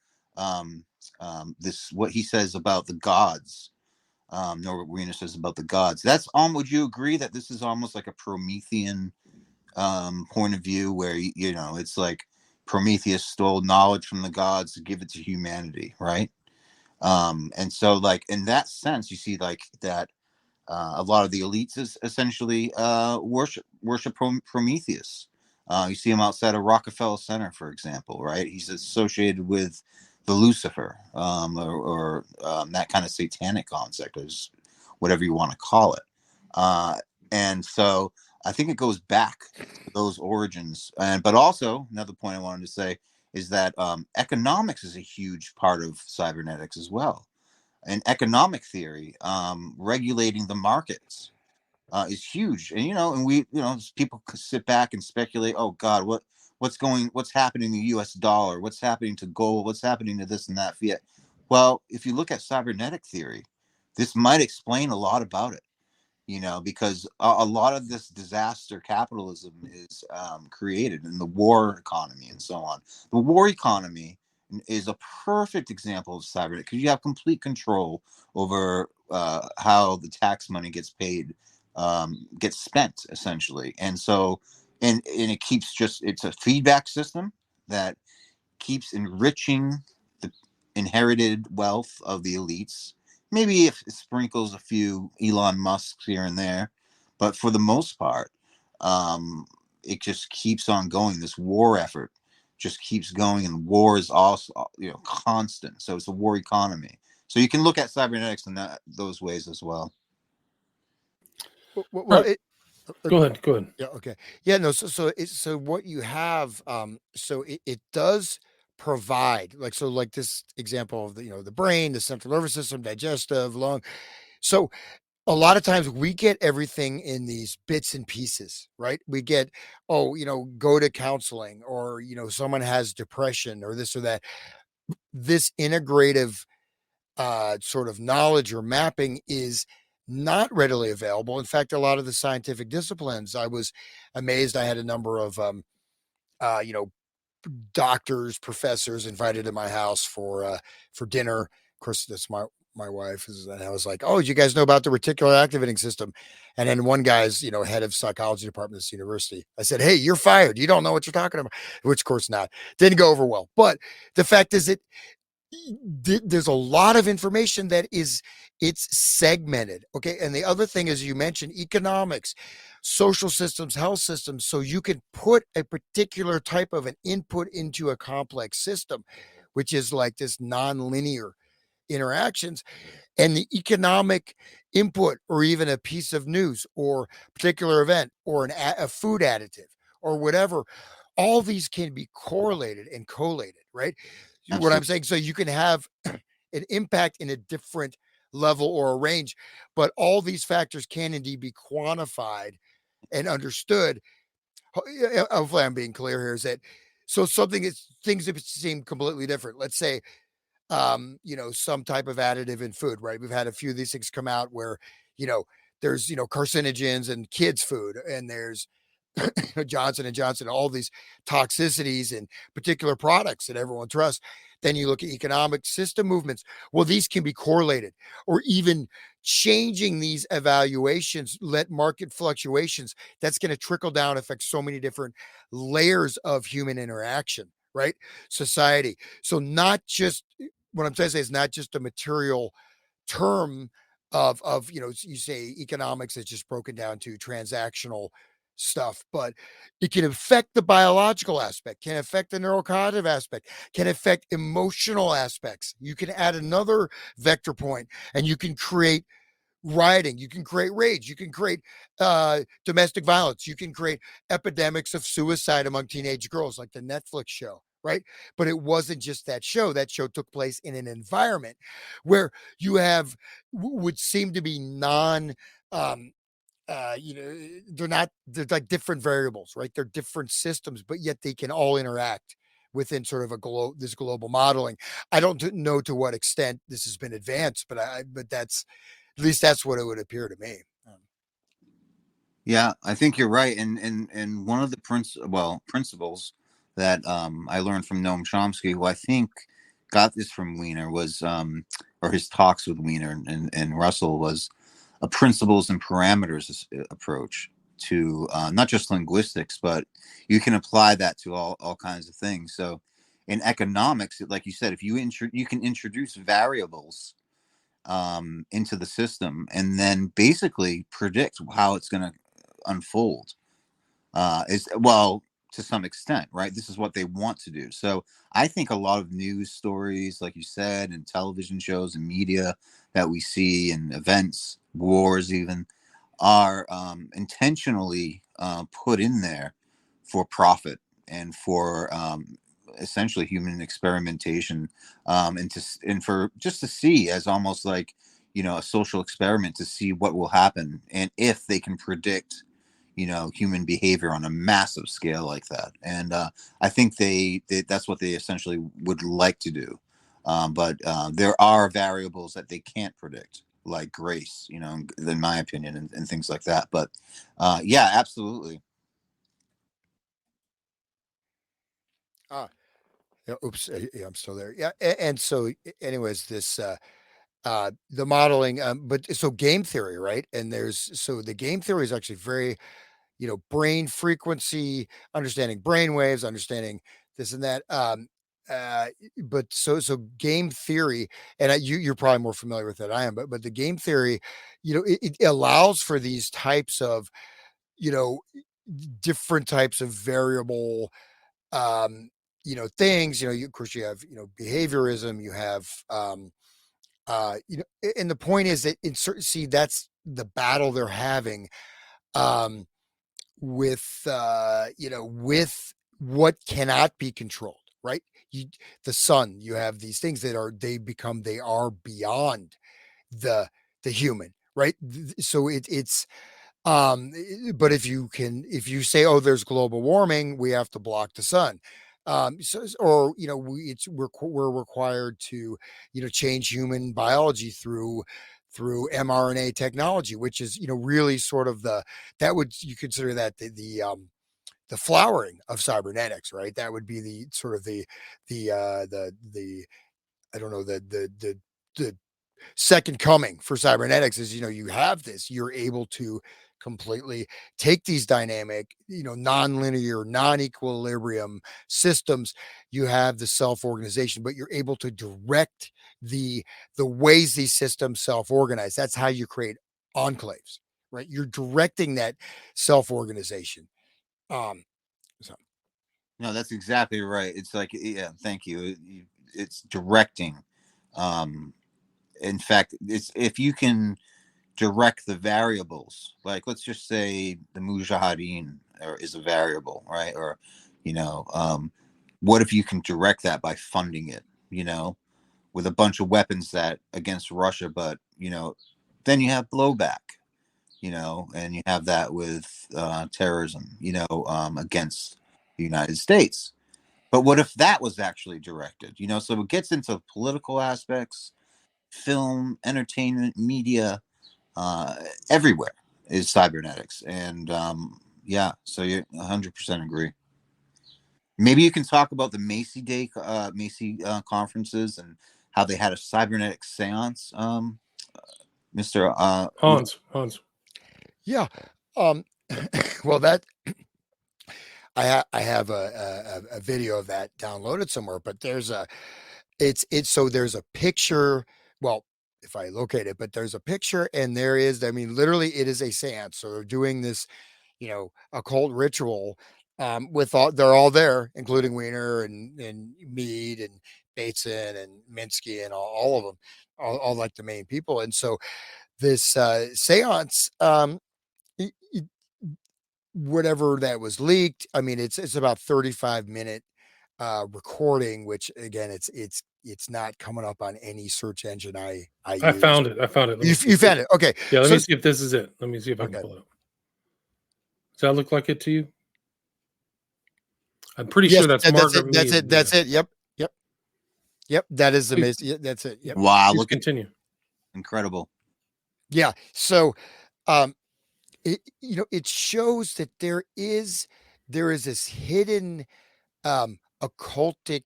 what he says about the gods. Norbert Wiener says about the gods. That's would you agree that this is almost like a Promethean point of view where it's like Prometheus stole knowledge from the gods to give it to humanity, right? And so like in that sense, you see like that a lot of the elites is essentially worship Prometheus. You see him outside of Rockefeller Center, for example, right? He's associated with the Lucifer, or that kind of satanic concept, is whatever you want to call it. And so I think it goes back to those origins. But also another point I wanted to say is that economics is a huge part of cybernetics as well. And economic theory, regulating the markets, is huge. And and we, people sit back and speculate. Oh God, what's happening to the U.S. dollar? What's happening to gold? What's happening to this and that fiat? Well, if you look at cybernetic theory, this might explain a lot about it. Because a lot of this disaster capitalism is created in the war economy and so on. The war economy is a perfect example of cybernetic because you have complete control over how the tax money gets paid, gets spent essentially. And so, and it keeps it's a feedback system that keeps enriching the inherited wealth of the elites. Maybe if it sprinkles a few Elon Musks here and there, but for the most part, it just keeps on going. This war effort just keeps going, and war is also constant. So it's a war economy. So you can look at cybernetics in those ways as well.
Well,
Right. Go ahead. Go ahead.
yeah, okay. Yeah, no, so what you have, so it does provide, like, so like this example of the brain, the central nervous system, digestive, lung. So a lot of times we get everything in these bits and pieces, right? We get, oh, go to counseling, or someone has depression or this or that. This integrative sort of knowledge or mapping is not readily available. In fact, a lot of the scientific disciplines, I was amazed. I had a number of, uh, you know, doctors, professors invited to my house for dinner. Of course, that's my wife is, and I was like, "Oh, do you guys know about the reticular activating system?" And then one guy's, head of psychology department at this university. I said, "Hey, you're fired. You don't know what you're talking about." Which, of course, not. Didn't go over well. But the fact is, there's a lot of information that it's segmented. Okay. And the other thing is, you mentioned economics, social systems, health systems. So you can put a particular type of an input into a complex system, which is like this non-linear interactions, and the economic input, or even a piece of news or particular event, or a food additive or whatever. All these can be correlated and collated, right? What I'm
Absolutely.
saying, so you can have an impact in a different level or a range, but all these factors can indeed be quantified and understood. Hopefully I'm being clear here, is that, so something is, things that seem completely different. Let's say, some type of additive in food, right? We've had a few of these things come out where, you know, there's, carcinogens in kids' food, and there's Johnson and Johnson, all these toxicities in particular products that everyone trusts. Then you look at economic system movements. Well, these can be correlated, or even changing these evaluations, let market fluctuations. That's going to trickle down, affect so many different layers of human interaction, right? Society. So not just, what I'm trying to say is not just a material term of you say economics is just broken down to transactional stuff, but it can affect the biological aspect, can affect the neurocognitive aspect, can affect emotional aspects. You can add another vector point, and you can create rioting, you can create rage, you can create domestic violence, you can create epidemics of suicide among teenage girls, like the Netflix show, right? But it wasn't just that show. That show took place in an environment where you have would seem to be non um they're like different variables, right? They're different systems, but yet they can all interact within sort of this global modeling. I don't know to what extent this has been advanced, but that's, at least that's what it would appear to me.
Yeah, I think you're right. And one of the principles that I learned from Noam Chomsky, who I think got this from Wiener, was or his talks with Wiener and Russell, was a principles and parameters approach to not just linguistics, but you can apply that to all kinds of things. So in economics, like you said, if you can introduce variables into the system and then basically predict how it's going to unfold, is, well, to some extent, right? This is what they want to do. So I think a lot of news stories, like you said, and television shows and media that we see, and events, wars even, are intentionally put in there for profit and for essentially human experimentation, and for just to see, as almost like, a social experiment, to see what will happen, and if they can predict human behavior on a massive scale like that. And I think that's what they essentially would like to do. But there are variables that they can't predict, like grace, in my opinion, and things like that. But yeah, absolutely.
Ah, yeah, oops, yeah, I'm still there. Yeah, and so, anyways, this the modeling, but so game theory, right? And the game theory is actually very, brain frequency, understanding brain waves, understanding this and that. Uh, but so game theory, and you're probably more familiar with that I am, but the game theory, it allows for these types of, you know, different types of variable, things. Of course, you have, behaviorism, you have, And the point is that see, that's the battle they're having, with, with what cannot be controlled, right? You, the sun, you have these things that they are beyond the human, right? So it's but if you say, oh, there's global warming, we have to block the sun. Or we're required to change human biology through mRNA technology, which is really sort of that would you consider that the flowering of cybernetics, right? That would be the sort of the I don't know, the second coming for cybernetics is, you have this, you're able to completely take these dynamic, non-linear, non-equilibrium systems. You have the self-organization, but you're able to direct the ways these systems self-organize. That's how you create enclaves, right? You're directing that self-organization. So
No, that's exactly right. It's like, yeah, thank you. It's directing. Um, in fact, it's if you can direct the variables, like let's just say the mujahideen is a variable, right? Or, you know, what if you can direct that by funding it, with a bunch of weapons that against Russia, but, then you have blowback, and you have that with terrorism, against the United States. But what if that was actually directed? So it gets into political aspects, film, entertainment, media, uh, everywhere is cybernetics. And yeah, so you 100% agree. Maybe you can talk about the Macy conferences and how they had a cybernetic seance, Mr.
Hans.
yeah. um well, that I have a video of that downloaded somewhere, but there's a picture. Well, if I locate it, but there's a picture, and there is, I mean, literally, it is a seance. So they're doing this, occult ritual, they're all there, including Wiener and Mead and Bateson and Minsky and all of them, all like the main people. And so this seance, whatever that was leaked, I mean, it's about 35-minute recording, which again, it's not coming up on any search engine I
I
use.
found it. Let me see.
You found it. Okay.
Yeah, let
So
me see if this is it. Let me see if I can
okay.
pull it up. Does that look like it to you? I'm pretty
Yes,
sure that's
that's
Margaret
it. That's
Mead.
it. That's it. Yep. Yep. Yep. That is
Please,
amazing. Yeah, that's it. Yep.
Wow,
please
look at
continue.
incredible.
Yeah. So um it shows that there is this hidden occultic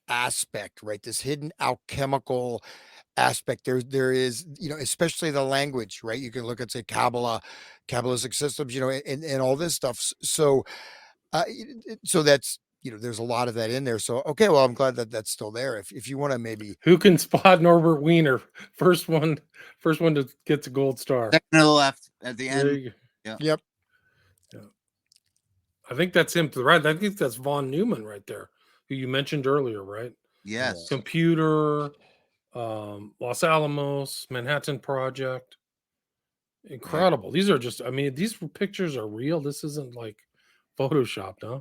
aspect, right? This hidden alchemical aspect. There is, especially the language, right? You can look at, say, Kabbalistic systems, and all this stuff. So so that's, there's a lot of that in there. So okay, well, I'm glad that that's still there. If you want to maybe
Who can spot Norbert Wiener? First one to get the gold star.
Second to the left at the
There
end.
you go.
Yeah.
Yep.
Yeah. I think that's him to the right. I think that's Von Neumann right there, who you mentioned earlier, right?
Yes.
Computer, Los Alamos, Manhattan Project. Incredible. These are just, I mean, these pictures are real. This isn't like Photoshopped, huh?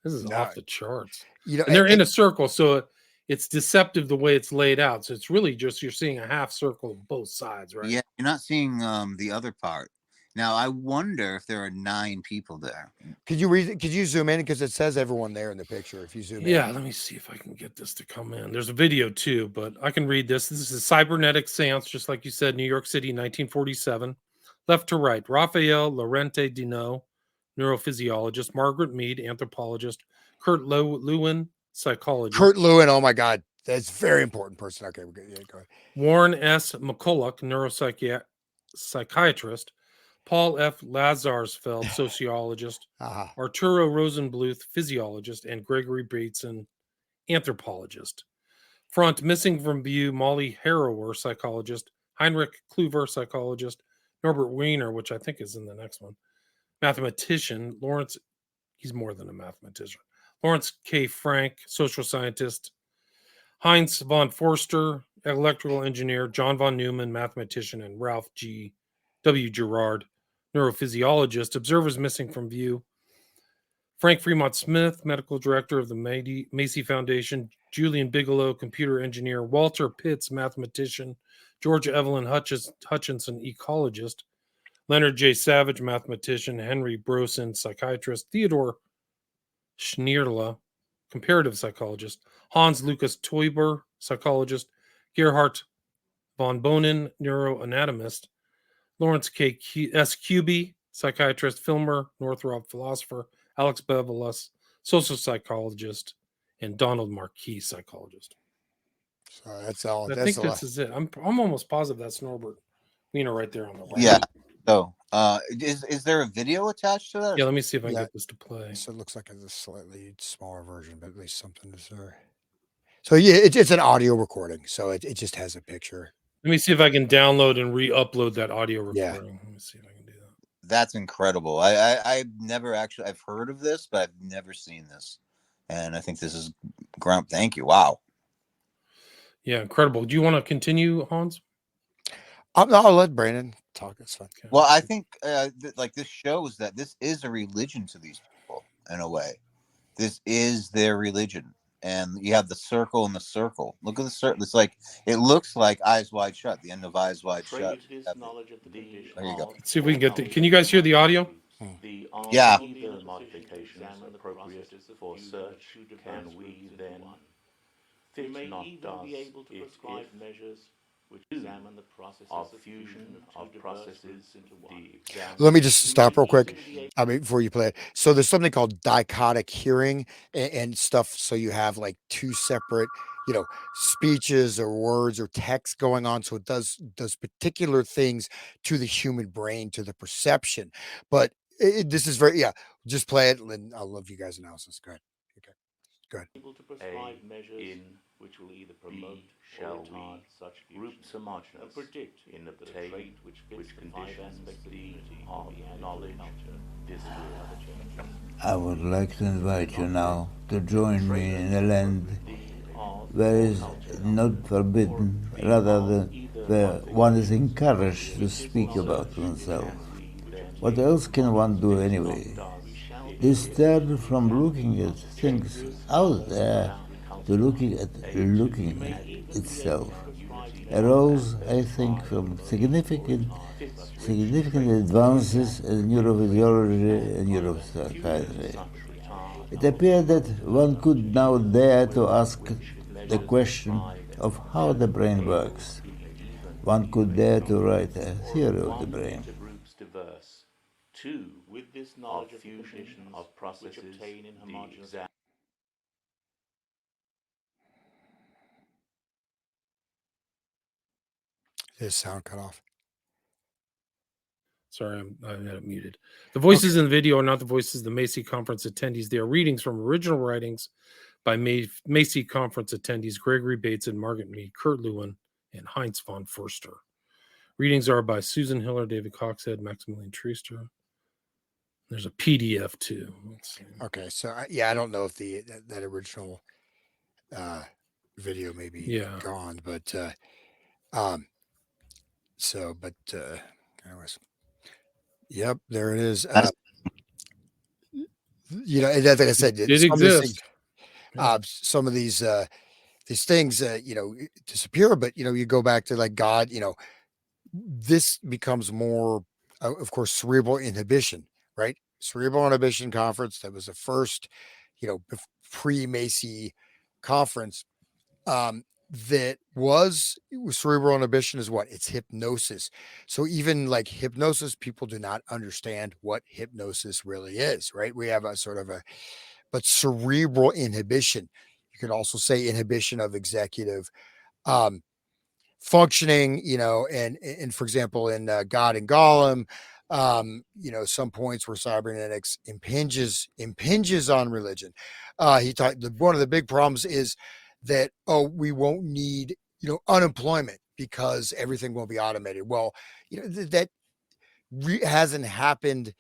This is
No,
off the charts.
you know,
And they're in a circle, so it's deceptive the way it's laid out. So it's really just you're seeing a half circle of both sides, right?
Yeah, you're not seeing the other part. Now I wonder if there are 9 people there.
could you read? Could you zoom in, because it says everyone there in the picture? If you zoom
Yeah,
in,
let me see if I can get this to come in. There's a video too, but I can read this. This is Cybernetic Seance, just like you said, New York City, 1947. Left to right, Raphael Lorente Dino, neurophysiologist, Margaret Mead, anthropologist, Kurt Lewin, psychologist,
Kurt Lewin. Oh my God, that's a very important person. Okay, we're good. Yeah, go ahead.
Warren S. McCulloch, psychiatrist, Paul F. Lazarsfeld, sociologist,
Uh-huh.
Arturo Rosenbluth, physiologist, and Gregory Bateson, anthropologist. Front, missing from view, Molly Harrower, psychologist, Heinrich Kluver, psychologist, Norbert Wiener, which I think is in the next one, mathematician, Lawrence, he's more than a mathematician, Lawrence K. Frank, social scientist, Heinz von Forster, electrical engineer, John von Neumann, mathematician, and Ralph W. Gerard, neurophysiologist. Observers missing from view. Frank Fremont Smith, medical director of the Macy Foundation. Julian Bigelow, computer engineer. Walter Pitts, mathematician. Georgia Evelyn Hutchinson, ecologist. Leonard J. Savage, mathematician. Henry Brosen, psychiatrist. Theodore Schnierle, comparative psychologist. Hans Lucas Teuber, psychologist. Gerhard von Bonin, neuroanatomist. Lawrence S. Kuby, psychiatrist. Filmer Northrop, philosopher. Alex Bevelis, social psychologist. And Donald Marquis, psychologist.
So that's all.
I think this is it. I'm almost positive that's Norbert Wiener right there on the right.
Yeah. So, is there a video attached to that?
Yeah, let me see if I can get this to play.
So it looks like it's a slightly smaller version, but at least something is there. So yeah, it's an audio recording, so it just has a picture.
Let me see if I can download and re-upload that audio recording.
Yeah.
Let me see if I can do that.
That's incredible. I've never actually, I've heard of this, but I've never seen this. And I think this is ground. Thank you. Wow.
Yeah, incredible. Do you want to continue, Hans?
I'll let Brandon talk. It's fine.
Okay. Well, I think like this shows that this is a religion to these people in a way. This is their religion. And you have the circle and the circle. Look at the circle. It's like, it looks like Eyes Wide Shut, the end of Eyes Wide Shut. There you go.
Let's see if we can get can you guys hear the audio?
Yeah.
Either modifications appropriate for search can we then fit not does if measures which examine the process of fusion of processes the exam.
Let me just stop real quick. I mean, before you play it. So there's something called dichotic hearing and stuff. So you have like two separate, speeches or words or text going on. So it does particular things to the human brain, to the perception. But this is very, just play it and I'll love you guys' analysis. Go ahead. Okay. Go ahead.
Able to prescribe measures in which will either promote or retard such groups homogeneous predict in obtain which conditions the of knowledge this
I would like to invite you now to join me in a land where it is not forbidden, rather than where one is encouraged to speak about oneself. What else can one do anyway? Disturbed from looking at things out there to looking at itself arose, I think, from significant advances in neurophysiology and neuropsychiatry. It appeared that one could now dare to ask the question of how the brain works. One could dare to write a theory of the brain.
Two, with this knowledge of fusion of processes which obtain in homogeneous.
His sound cut off.
Sorry, I had it muted. The voices in the video are not the voices of the Macy Conference attendees. They are readings from original writings by Macy Conference attendees Gregory Bates and Margaret Mead, Kurt Lewin, and Heinz von Förster. Readings are by Susan Hiller, David Coxhead, Maximilian Treister. There's a PDF too.
Okay, so I don't know if that original video may be gone, but anyways, yep, there it is. Like I said,
it exists.
Some of these things, disappear, but you go back to like God. This becomes more, of course, cerebral inhibition, right? Cerebral inhibition conference. That was the first, pre-Macy conference. That was cerebral inhibition is what? It's hypnosis. So even like hypnosis, people do not understand what hypnosis really is, right? We have a sort of but cerebral inhibition. You could also say inhibition of executive functioning, and for example, in God and Gollum, some points where cybernetics impinges on religion. He talked, one of the big problems is that, we won't need, unemployment because everything will be automated. Well, that hasn't happened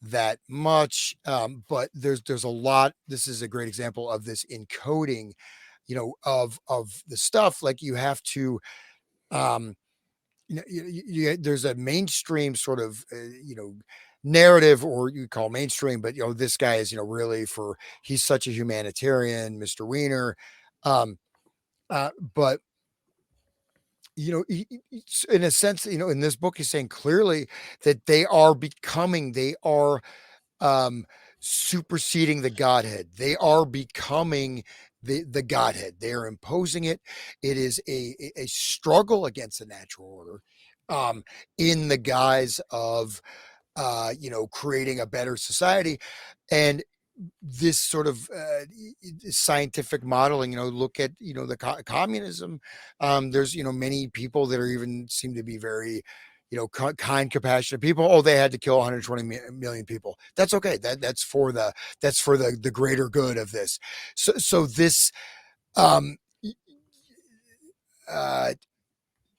that much. But there's a lot. This is a great example of this encoding, of the stuff, like you have to, there's a mainstream sort of, narrative, or you call mainstream, but this guy is, really he's such a humanitarian, Mr. Wiener. But in a sense, in this book, he's saying clearly that they are um, superseding the Godhead. They are becoming the Godhead. They are imposing it. It is a struggle against the natural order, in the guise of, creating a better society. And this sort of scientific modeling, look at, the communism. There's, many people that are even seem to be very, kind, compassionate people. Oh, they had to kill 120 million people. That's okay. That's for the greater good of this. So this, um,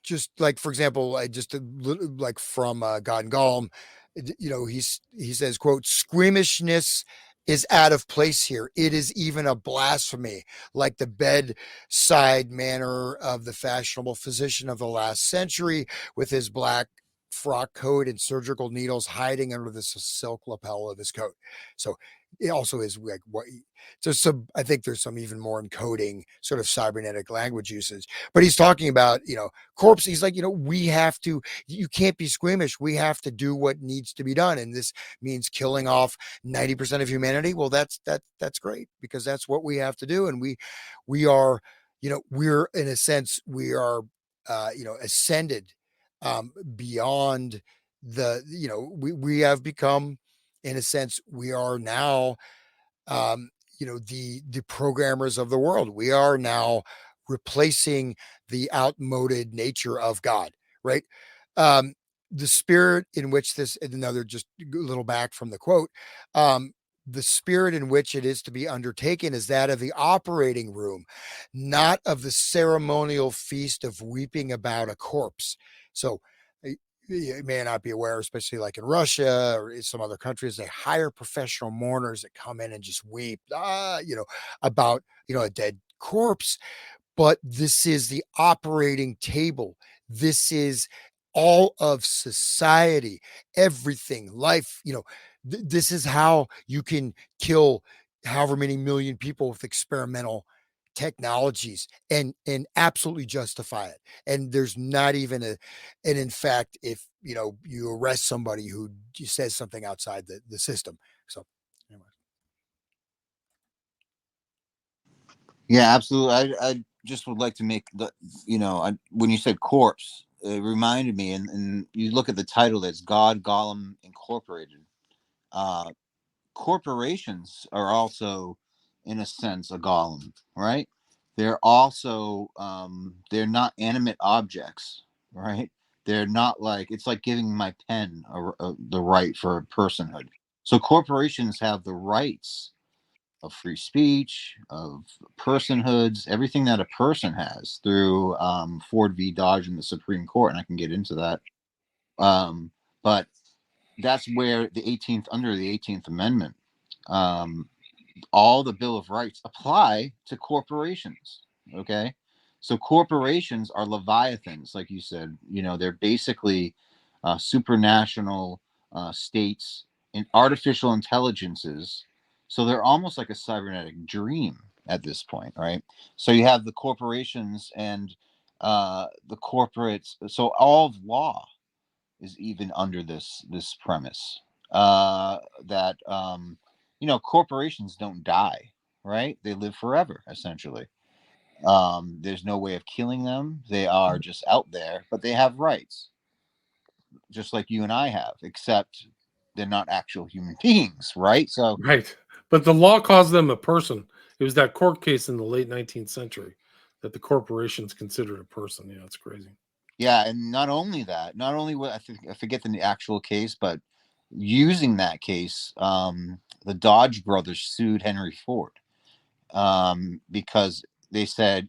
just like, for example, just like from God and Gollum, he says, quote, "Squeamishness is out of place here. It is even a blasphemy, like the bedside manner of the fashionable physician of the last century, with his black frock coat and surgical needles hiding under the silk lapel of his coat." So it also is like what. So I think there's some even more encoding sort of cybernetic language usage. But he's talking about, corpse. He's like, you can't be squeamish. We have to do what needs to be done. And this means killing off 90% of humanity. Well, that's great, because that's what we have to do. And we are, we're, in a sense, we are, ascended, beyond we have become, in a sense, we are now, the programmers of the world. We are now replacing the outmoded nature of God, right? Um, the spirit in which this, another, just a little back from the quote, the spirit in which it is to be undertaken is that of the operating room, not of the ceremonial feast of weeping about a corpse. So you may not be aware, especially like in Russia or in some other countries, they hire professional mourners that come in and just weep, about, a dead corpse. But this is the operating table. This is all of society, everything, life, this is how you can kill however many million people with experimental technologies and absolutely justify it. And there's not even and in fact, if you arrest somebody who says something outside the system. So anyway.
Yeah, absolutely. I just would like to make the, when you said corpse, it reminded me, and you look at the title, that's God, Gollum Incorporated. Corporations are also, in a sense, a golem, right? They're also, they're not animate objects, right? They're not like, it's like giving my pen the right for personhood. So corporations have the rights of free speech, of personhoods, everything that a person has through Ford v. Dodge in the Supreme Court, and I can get into that. But that's where under the 18th Amendment, all the Bill of Rights apply to corporations. Okay. So corporations are leviathans, like you said. They're basically supranational states and artificial intelligences. So they're almost like a cybernetic dream at this point, right? So you have the corporations and the corporates. So all of law is even under this premise, that corporations don't die, right? They live forever, essentially. There's no way of killing them. They are just out there, but they have rights, just like you and I have, except they're not actual human beings, right? So
Right. But the law calls them a person. It was that court case in the late 19th century that the corporation's considered a person. Yeah, it's crazy.
yeah, and not only that, not only what I forget the actual case, but using that case, the Dodge brothers sued Henry Ford, because they said,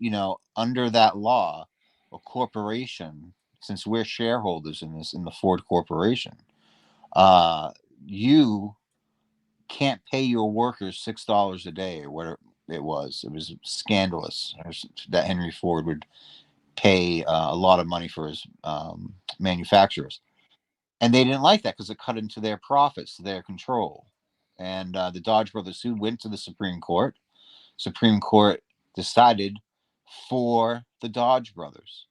under that law, a corporation, since we're shareholders in the Ford Corporation, you can't pay your workers $6 a day or whatever. it was scandalous that Henry Ford would pay a lot of money for his manufacturers, and they didn't like that because it cut into their profits, their control. And the Dodge brothers sued, went to the Supreme Court. Supreme Court decided for the Dodge brothers,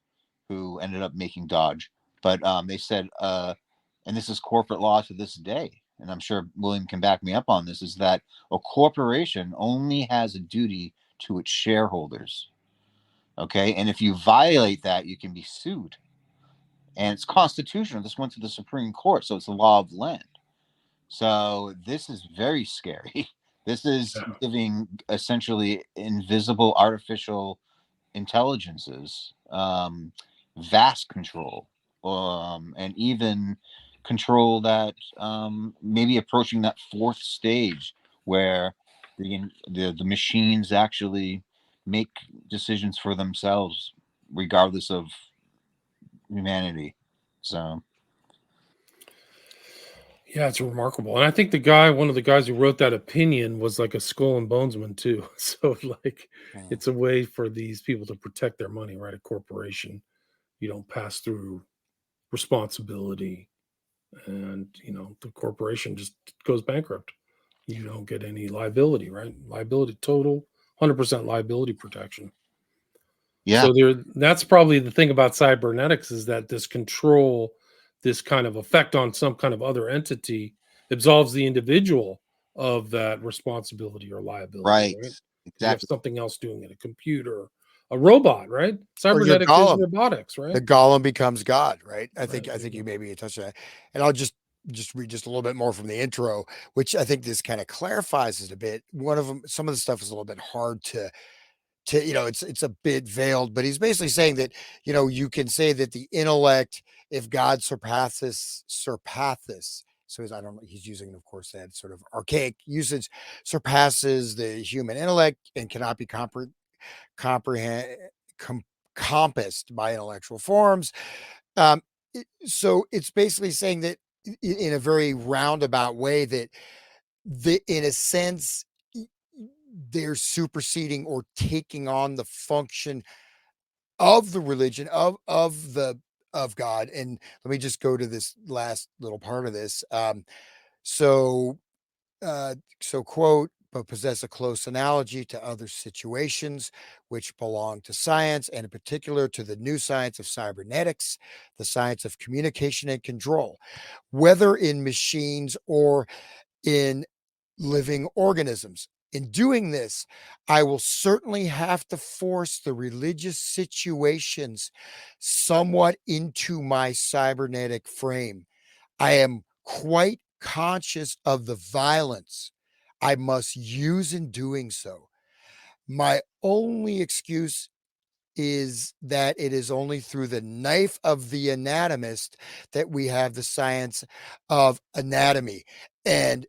who ended up making Dodge. But they said, and this is corporate law to this day, and I'm sure William can back me up on this, is that a corporation only has a duty to its shareholders. Okay. And if you violate that, you can be sued. And it's constitutional. This went to the Supreme Court, so it's the law of the land. So this is very scary. This is giving essentially invisible artificial intelligences vast control, and even control that maybe approaching that fourth stage where the machines actually make decisions for themselves regardless of humanity. So
Yeah, it's remarkable. And I think one of the guys who wrote that opinion was like a skull and bonesman too. So like it's a way for these people to protect their money, right? A corporation, you don't pass through responsibility, and the corporation just goes bankrupt. You don't get any liability, right? Liability total, 100% liability protection.
yeah,
So that's probably the thing about cybernetics, is that this control, this kind of effect on some kind of other entity, absolves the individual of that responsibility or liability,
right,
right? Because you have
exactly.
something else doing it, a computer, a robot, right?
Or your
Cybernetics is
golem.
robotics, right?
The golem becomes God, right? I think
Right,
you maybe touched on that. And I'll just read just a little bit more from the intro, which I think this kind of clarifies it a bit. One of them, some of the stuff is a little bit hard to it's a bit veiled, but he's basically saying that you can say that the intellect, if God surpasses, so I don't know, he's using, of course, that sort of archaic usage, surpasses the human intellect and cannot be comprehend compassed by intellectual forms. So it's basically saying that in a very roundabout way that in a sense they're superseding or taking on the function of the religion of God. And let me just go to this last little part of this. So quote, but possess a close analogy to other situations which belong to science, and in particular to the new science of cybernetics, the science of communication and control, whether in machines or in living organisms. In doing this, I will certainly have to force the religious situations somewhat into my cybernetic frame. I am quite conscious of the violence I must use in doing so. My only excuse is that it is only through the knife of the anatomist that we have the science of anatomy. And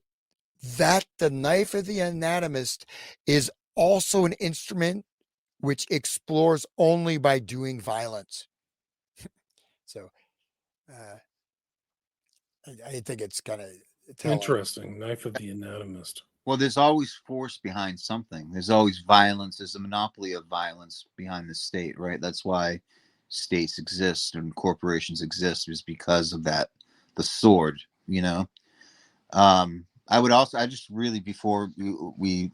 that the knife of the anatomist is also an instrument which explores only by doing violence. So I think it's kind of
Interesting. Knife of the anatomist.
Well, there's always force behind something. There's always violence. There's a monopoly of violence behind the state, right? That's why states exist and corporations exist, is because of that, the sword, I just really, before we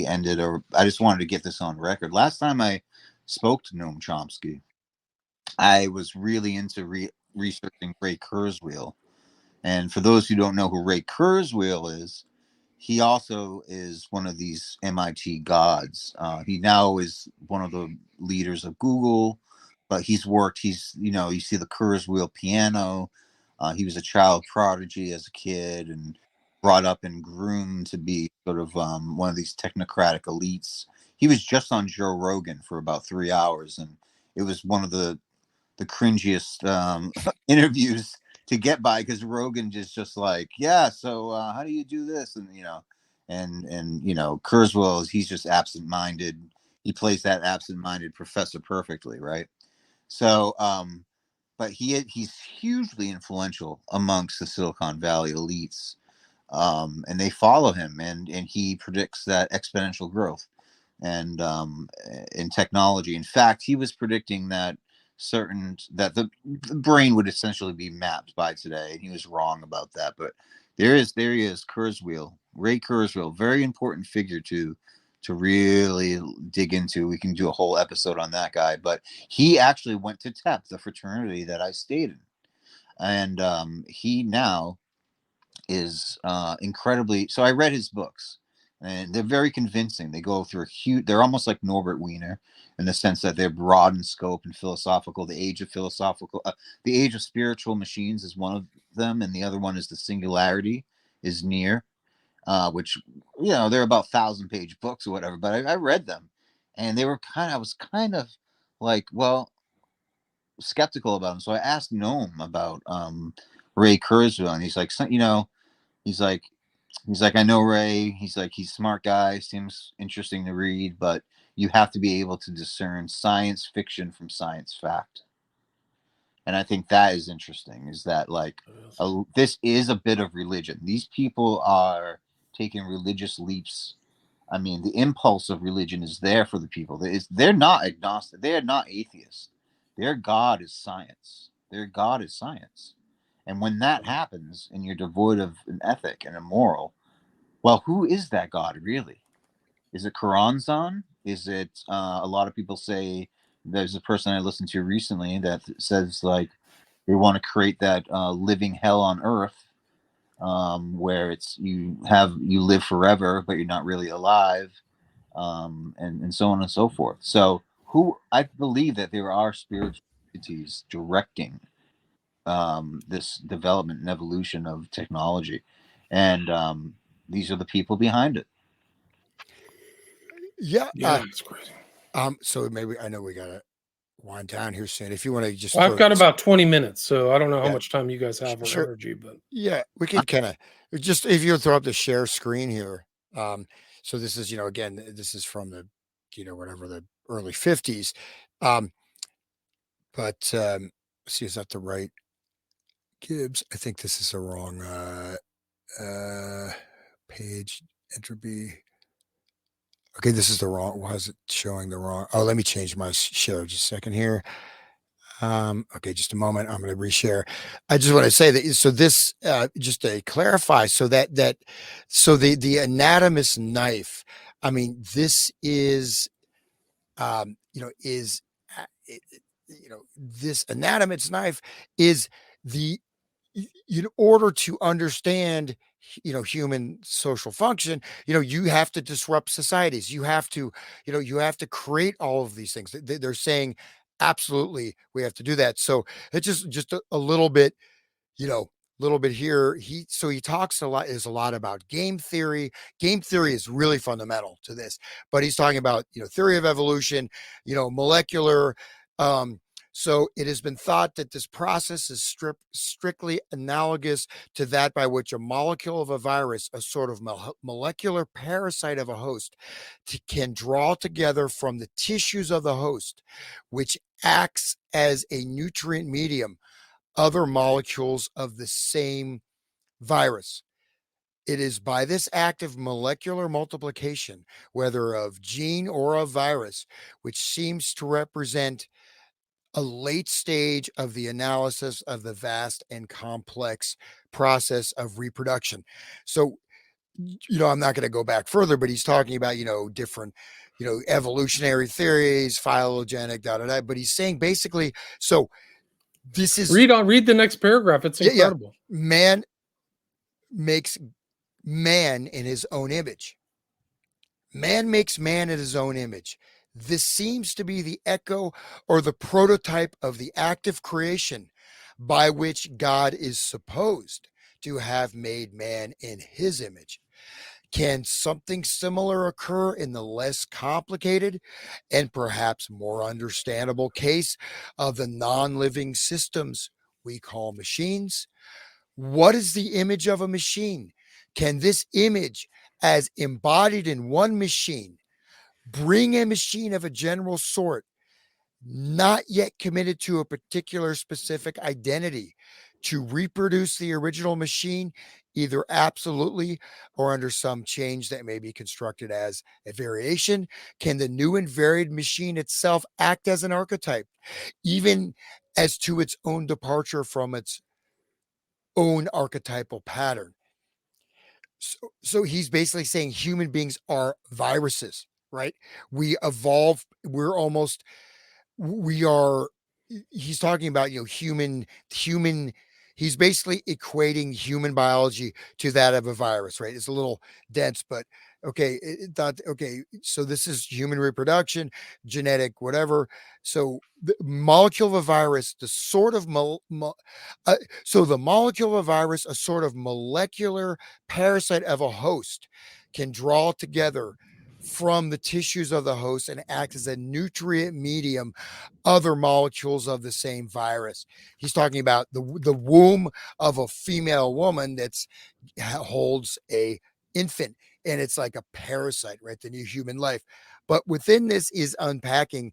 ended, or I just wanted to get this on record. Last time I spoke to Noam Chomsky, I was really into researching Ray Kurzweil. And for those who don't know who Ray Kurzweil is, he also is one of these MIT gods. He now is one of the leaders of Google, but you see the Kurzweil piano. He was a child prodigy as a kid and brought up and groomed to be sort of one of these technocratic elites. He was just on Joe Rogan for about 3 hours, and it was one of the cringiest interviews to get by, because Rogan is just like, yeah, so how do you do this? And Kurzweil, he's just absent-minded. He plays that absent-minded professor perfectly, right? So but he's hugely influential amongst the Silicon Valley elites. and they follow him, and he predicts that exponential growth and in technology. In fact, he was predicting that the brain would essentially be mapped by today, and he was wrong about that. But there he is, Kurzweil, Ray Kurzweil, very important figure to really dig into. We can do a whole episode on that guy, but he actually went to TEP, the fraternity that I stayed in, and he now is incredibly. So I read his books, and they're very convincing. They go through a huge. They're almost like Norbert Wiener in the sense that they're broad in scope and philosophical. The age of spiritual machines is one of them, and the other one is the singularity is near, which they're about 1,000-page books or whatever. But I read them, and they were I was kind of like, well, skeptical about them. So I asked Noam about Ray Kurzweil, and he's like, he's like, I know Ray. He's like, he's a smart guy, seems interesting to read, but you have to be able to discern science fiction from science fact. And I think that is interesting, is that this is a bit of religion. These people are taking religious leaps. I mean, the impulse of religion is there for the people. They're not agnostic. They are not atheists. Their God is science. Their God is science. And when that happens and you're devoid of an ethic and a moral, well, who is that God really? Is it Quranzan? Is it a lot of people say, there's a person I listened to recently that says they want to create that living hell on earth, where it's you live forever, but you're not really alive, and so on and so forth. So I believe that there are spiritual entities directing this development and evolution of technology, and these are the people behind it.
Yeah.
It's crazy.
So maybe I know we gotta wind down here soon. If you want to just,
I've got about 20 minutes, so I don't know how
Yeah.
much time you guys have or
Sure.
energy, but
yeah, we could kind of just, if you throw up the share screen here. So this is, again, this is from the, whatever, the early 50s. But see, is that the right Gibbs? I think this is the wrong page entropy. Okay, this is the wrong. Why is it showing the wrong? Oh, let me change my share just a second here. Okay, just a moment. I'm going to reshare. I just want to say that. So this, just to clarify, so so the anatomist knife. I mean, this is, is, this anatomist knife is the, in order to understand, human social function, you have to disrupt societies. You have to, you have to create all of these things. They're saying, absolutely, we have to do that. So it's just a little bit, little bit here. He talks a lot about game theory. Game theory is really fundamental to this, but he's talking about, theory of evolution, molecular. So it has been thought that this process is strictly analogous to that by which a molecule of a virus, a sort of molecular parasite of a host, can draw together from the tissues of the host, which acts as a nutrient medium, other molecules of the same virus. It is by this act of molecular multiplication, whether of gene or of virus, which seems to represent a late stage of the analysis of the vast and complex process of reproduction. So, I'm not going to go back further, but he's talking about, different, evolutionary theories, phylogenetic, but he's saying basically, so this is
read the next paragraph. It's incredible.
Man makes man in his own image. Man makes man in his own image. This seems to be the echo or the prototype of the act of creation by which God is supposed to have made man in his image. Can something similar occur in the less complicated and perhaps more understandable case of the non-living systems we call machines? What is the image of a machine? Can this image, as embodied in one machine, bring a machine of a general sort, not yet committed to a particular specific identity, to reproduce the original machine either absolutely or under some change that may be constructed as a variation? Can the new and varied machine itself act as an archetype, even as to its own departure from its own archetypal pattern? So he's basically saying human beings are viruses, right? We evolve, we are he's talking about, human he's basically equating human biology to that of a virus, right? It's a little dense, but okay, okay, so this is human reproduction, genetic, whatever. So the molecule of a virus, the sort of so the molecule of a virus, a sort of molecular parasite of a host, can draw together from the tissues of the host and act as a nutrient medium other molecules of the same virus. He's talking about the womb of a female woman that's holds a infant, and it's like a parasite, right? The new human life. But within this is unpacking.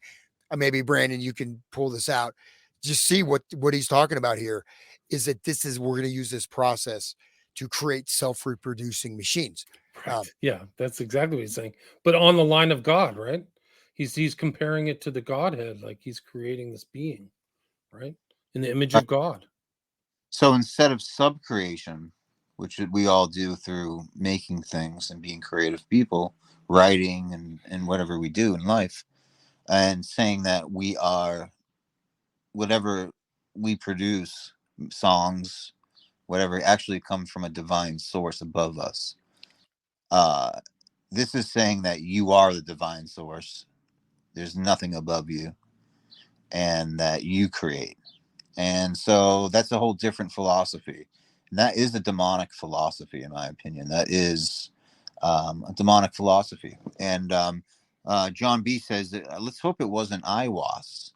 Maybe Brandon, you can pull this out. Just see what he's talking about here is that we're going to use this process to create self-reproducing machines.
Right. Yeah, that's exactly what he's saying. But on the line of God, right? He's comparing it to the Godhead, like he's creating this being, right? In the image of God.
So instead of subcreation, which we all do through making things and being creative people, writing and whatever we do in life, and saying that we are whatever we produce, songs, whatever, actually comes from a divine source above us. This is saying that you are the divine source. There's nothing above you, and that you create. And so that's a whole different philosophy. And that is the demonic philosophy, in my opinion. That is a demonic philosophy. And John B says that, let's hope it wasn't IWAS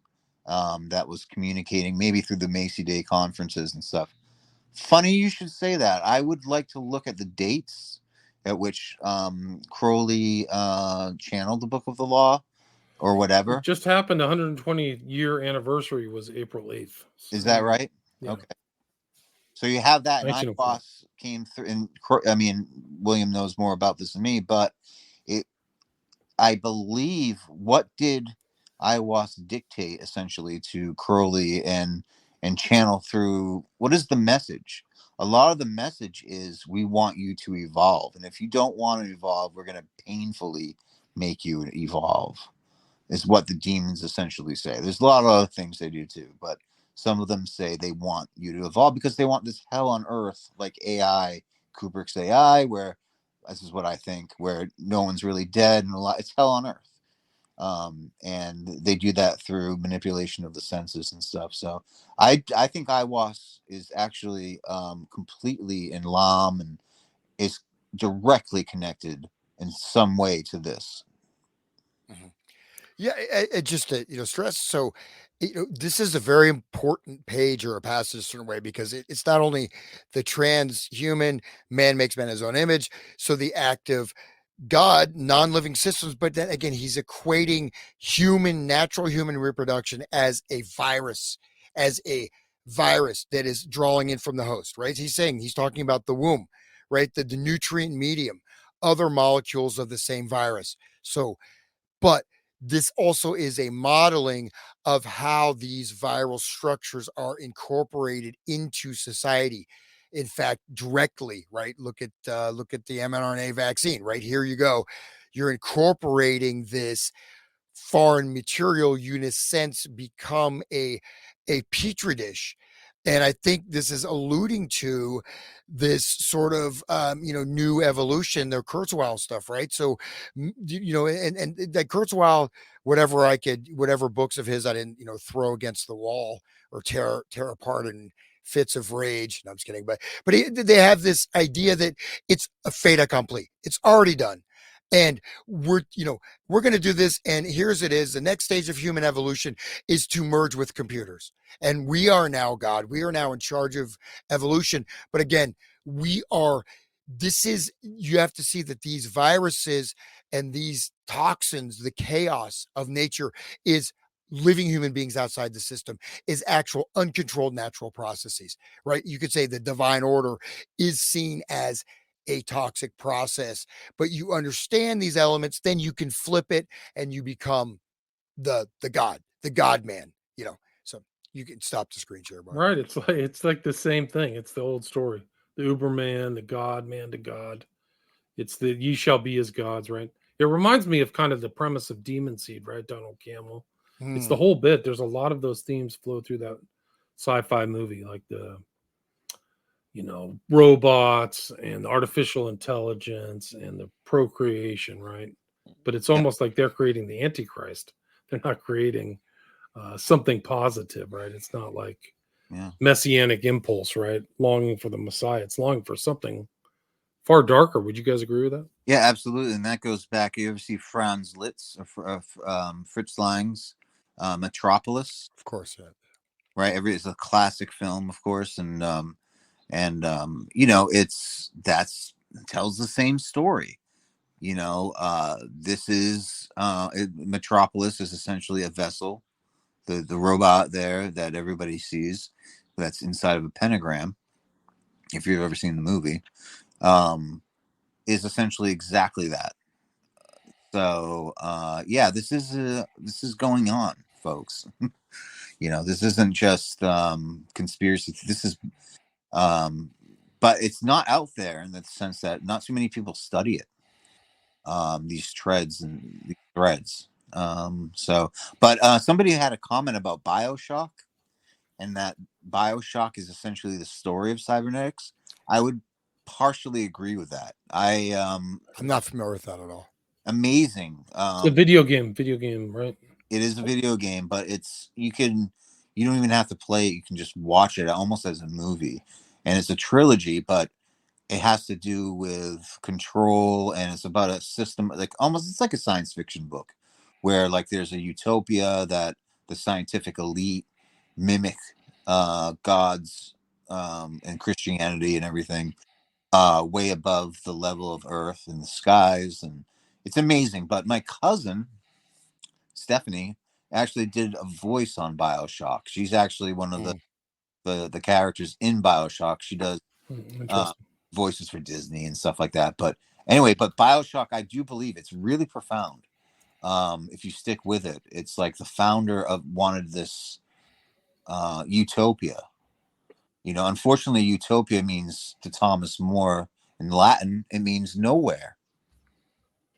that was communicating, maybe through the Macy Day conferences and stuff. Funny you should say that. I would like to look at the dates at which Crowley channeled the Book of the Law or whatever.
It just happened. 120-year anniversary was April 8th.
Is that right?
Yeah.
Okay. So you have that, and
1904.
IWAS came through, and I mean, William knows more about this than me, but I believe, what did IWAS dictate essentially to Crowley and channel through? What is the message? A lot of the message is, we want you to evolve, and if you don't want to evolve, we're going to painfully make you evolve, is what the demons essentially say. There's a lot of other things they do too, but some of them say they want you to evolve because they want this hell on earth, like AI, Kubrick's AI, where, this is what I think, where no one's really dead and it's hell on earth. And they do that through manipulation of the senses and stuff. So I think IWAS is actually completely in LAM and is directly connected in some way to this.
Mm-hmm. Yeah, just to stress. So, this is a very important page or a passage a certain way, because it's not only the transhuman man makes man in his own image. So the act of God, non-living systems, but then again, he's equating natural human reproduction as a virus, that is drawing in from the host, right? He's talking about the womb, right? The nutrient medium, other molecules of the same virus. So, but this also is a modeling of how these viral structures are incorporated into society. In fact, directly, right? Look at the mRNA vaccine, right? Here you go. You're incorporating this foreign material, you in a sense become a petri dish. And I think this is alluding to this sort of new evolution, the Kurzweil stuff, right? So and that Kurzweil, whatever books of his I didn't throw against the wall or tear apart in fits of rage. No, I'm just kidding. But they have this idea that it's a fait accompli. It's already done. And we're going to do this. And here's it is. The next stage of human evolution is to merge with computers. And we are now God. We are now in charge of evolution. But again, you have to see that these viruses and these toxins, the chaos of nature, is living human beings outside the system is actual uncontrolled natural processes, right? You could say the divine order is seen as a toxic process, but you understand these elements, then you can flip it and you become the God man, So you can stop the screen share button.
Right. It's like the same thing. It's the old story. The Uberman, the God man to God. It's the ye shall be as gods, right? It reminds me of kind of the premise of Demon Seed, right? Donald Campbell. It's the whole bit. There's a lot of those themes flow through that sci-fi movie, like the robots and artificial intelligence and the procreation, right? But it's
Yeah.
almost like they're creating the Antichrist. They're not creating something positive, right? It's not like
Yeah.
messianic impulse, right? Longing for the Messiah. It's longing for something far darker. Would you guys agree with that?
Yeah, absolutely. And that goes back. You ever see Franz Liszt or Fritz Lang's Metropolis?
Of course, yeah.
Right. It's a classic film, of course, and it's tells the same story. This is Metropolis is essentially a vessel, the robot there that everybody sees, that's inside of a pentagram. If you've ever seen the movie, is essentially exactly that. So yeah, this is going on, folks. This isn't just conspiracy. This is but it's not out there in the sense that not too many people study it. These threads. But somebody had a comment about Bioshock, and that Bioshock is essentially the story of cybernetics. I would partially agree with that.
I'm not familiar with that at all.
Amazing.
It's a video game, right?
It is a video game, but you don't even have to play it. You can just watch it almost as a movie, and it's a trilogy, but it has to do with control, and it's about a system, like almost it's like a science fiction book where like there's a utopia that the scientific elite mimic gods and Christianity and everything way above the level of earth and the skies, and it's amazing. But my cousin Stephanie actually did a voice on Bioshock. She's actually one of the characters in Bioshock. She does
Interesting.
voices for Disney and stuff like that. But anyway, Bioshock, I do believe it's really profound. If you stick with it, it's like the founder wanted this utopia. Unfortunately, utopia means to Thomas More in Latin, it means nowhere,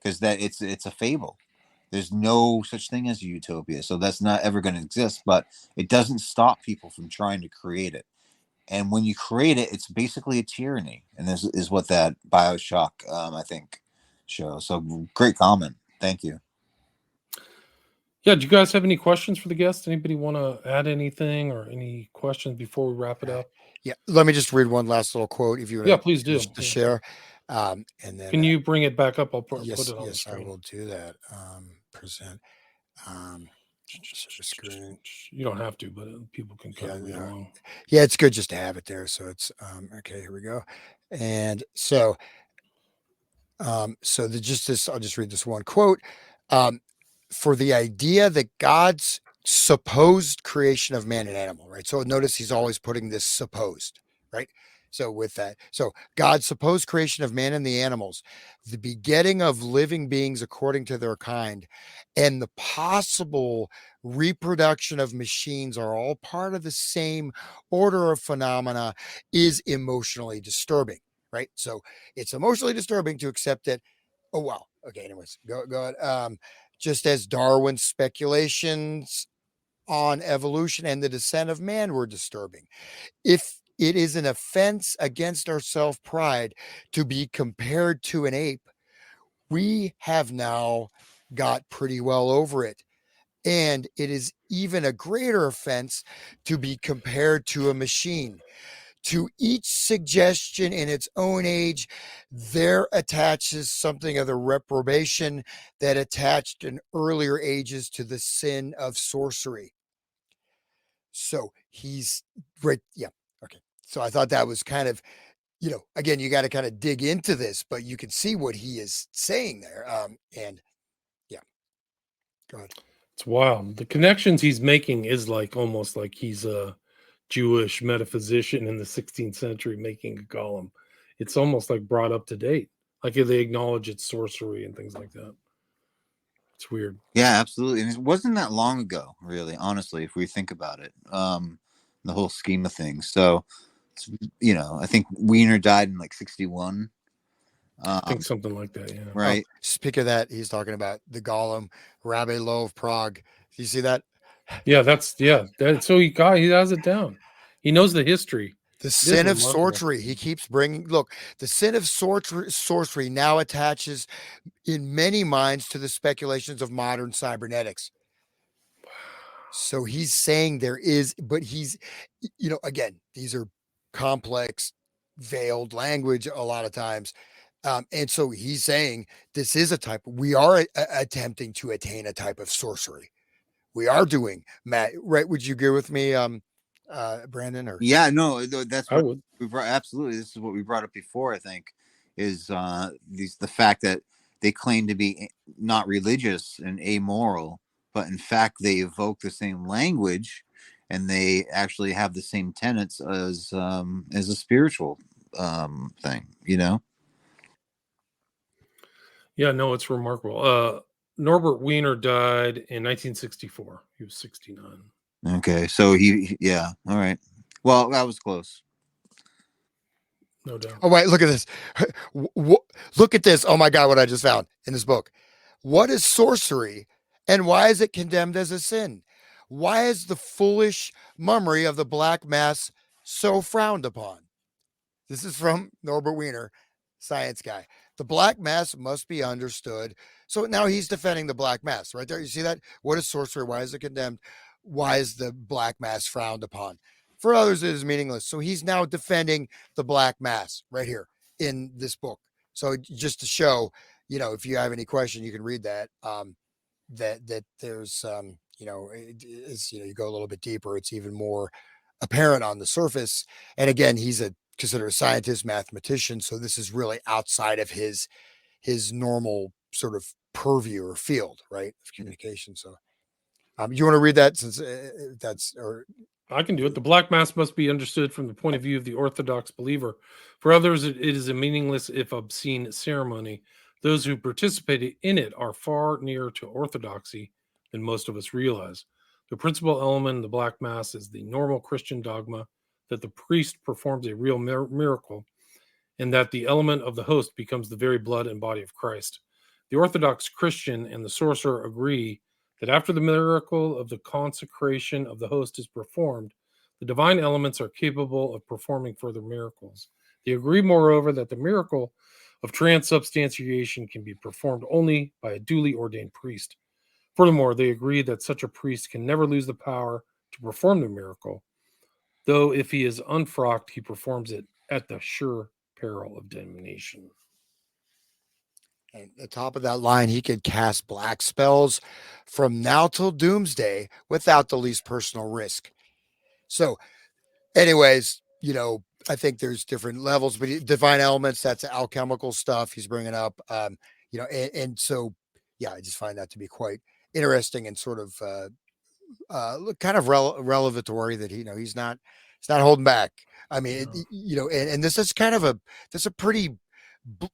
because that it's a fable. There's no such thing as a utopia, so that's not ever going to exist. But it doesn't stop people from trying to create it. And when you create it, it's basically a tyranny, and this is what that Bioshock, I think, shows. So great comment. Thank you.
Yeah, do you guys have any questions for the guest? Anybody want to add anything or any questions before we wrap it up?
Yeah, let me just read one last little quote if you want.
Yeah, please do.
To share. And then
Can you bring it back up? I'll put
yes,
it on the
yes, I
screen.
will do that. Present. Share screen.
You don't have to, but people can kind of read along.
Yeah, it's good just to have it there. So it's okay. Here we go. And so, I'll just read this one quote. For the idea that God's supposed creation of man and animal, right? So notice he's always putting this supposed, right? So with that, so God's supposed creation of man and the animals, the begetting of living beings according to their kind, and the possible reproduction of machines are all part of the same order of phenomena is emotionally disturbing, right? So it's emotionally disturbing to accept that. Oh, wow. Okay. Anyways, go ahead. Just as Darwin's speculations on evolution and the descent of man were disturbing. If it is an offense against our self-pride to be compared to an ape, we have now got pretty well over it. And it is even a greater offense to be compared to a machine. To each suggestion in its own age, there attaches something of the reprobation that attached in earlier ages to the sin of sorcery. So he's right. Yeah. Okay. So I thought that was kind of, again, you got to kind of dig into this, but you can see what he is saying there. And yeah, go ahead.
It's wild. The connections he's making is like almost like he's a Jewish metaphysician in the 16th century making a column. It's almost like brought up to date. Like they acknowledge it's sorcery and things like that. It's weird.
Yeah, absolutely. And it wasn't that long ago, really, honestly, if we think about it, the whole scheme of things. So, I think Wiener died in like 61.
I think something like that. Yeah.
Right.
Oh, speak of that, he's talking about the Golem, Rabbi Low of Prague. Do you see that?
Yeah, so he has it down. He knows the history.
The
It is
sin of
remarkable.
sorcery. He keeps bringing. Look, the sin of sorcery now attaches in many minds to the speculations of modern cybernetics. So he's saying there is, but he's, again, these are complex, veiled language a lot of times. And so he's saying this is a type, we are attempting to attain a type of sorcery. We are doing, Matt, right? Would you agree with me, Brandon? Or
Yeah, no, that's
I
what
would.
we brought. Absolutely, this is what we brought up before. I think is the fact that they claim to be not religious and amoral, but in fact they evoke the same language, and they actually have the same tenets as a spiritual thing.
Yeah, no, it's remarkable. Norbert Wiener died in 1964. He was 69.
Okay, so yeah, all right. Well, that was close.
No doubt.
Oh, wait, look at this. Look at this. Oh my God, what I just found in this book. What is sorcery and why is it condemned as a sin? Why is the foolish mummery of the black mass so frowned upon? This is from Norbert Wiener, science guy. The black mass must be understood. So now he's defending the black mass right there. You see that? What is sorcery? Why is it condemned? Why is the black mass frowned upon? For others, it is meaningless. So he's now defending the black mass right here in this book. So just to show, if you have any question, you can read that. That there's, you go a little bit deeper, it's even more apparent on the surface. And again, he's considered a scientist, mathematician. So this is really outside of his normal sort of purview or field, right, of communication. So, you want to read that since
I can do it. The black mass must be understood from the point of view of the Orthodox believer. For others, it is a meaningless, if obscene, ceremony. Those who participated in it are far nearer to orthodoxy than most of us realize. The principal element in the black mass is the normal Christian dogma that the priest performs a real miracle and that the element of the host becomes the very blood and body of Christ. The Orthodox Christian and the sorcerer agree that after the miracle of the consecration of the host is performed, the divine elements are capable of performing further miracles. They agree, moreover, that the miracle of transubstantiation can be performed only by a duly ordained priest. Furthermore, they agree that such a priest can never lose the power to perform the miracle, though if he is unfrocked, he performs it at the sure peril of damnation.
And at the top of that line, he could cast black spells from now till doomsday without the least personal risk. So, anyways, I think there's different levels, but divine elements, that's alchemical stuff he's bringing up. And so, yeah, I just find that to be quite interesting and sort of kind of relevatory that he's not holding back. I mean, and this is kind of a pretty,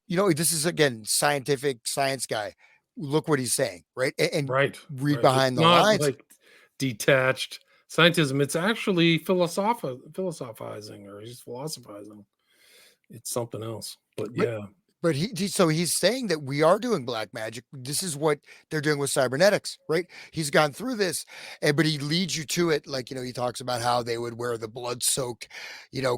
this is again science guy. Look what he's saying, right? And
Right.
read
Right.
behind
It's
the
not
lines.
like detached scientism. It's actually philosophizing, or he's philosophizing. It's something else. But
But
yeah.
But so he's saying that we are doing black magic. This is what they're doing with cybernetics, right? He's gone through this, but he leads you to it. Like, he talks about how they would wear the blood soaked,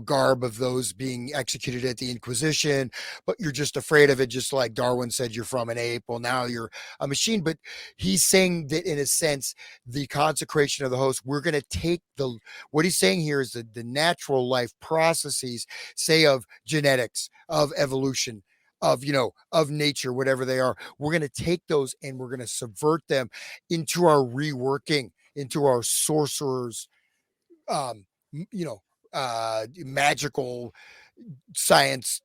garb of those being executed at the Inquisition, but you're just afraid of it. Just like Darwin said, you're from an ape. Well, now you're a machine. But he's saying that in a sense, the consecration of the host, we're going to take what he's saying here is the natural life processes, say of genetics, of evolution, of nature, whatever they are. We're going to take those and we're going to subvert them into our reworking, into our sorcerers, magical science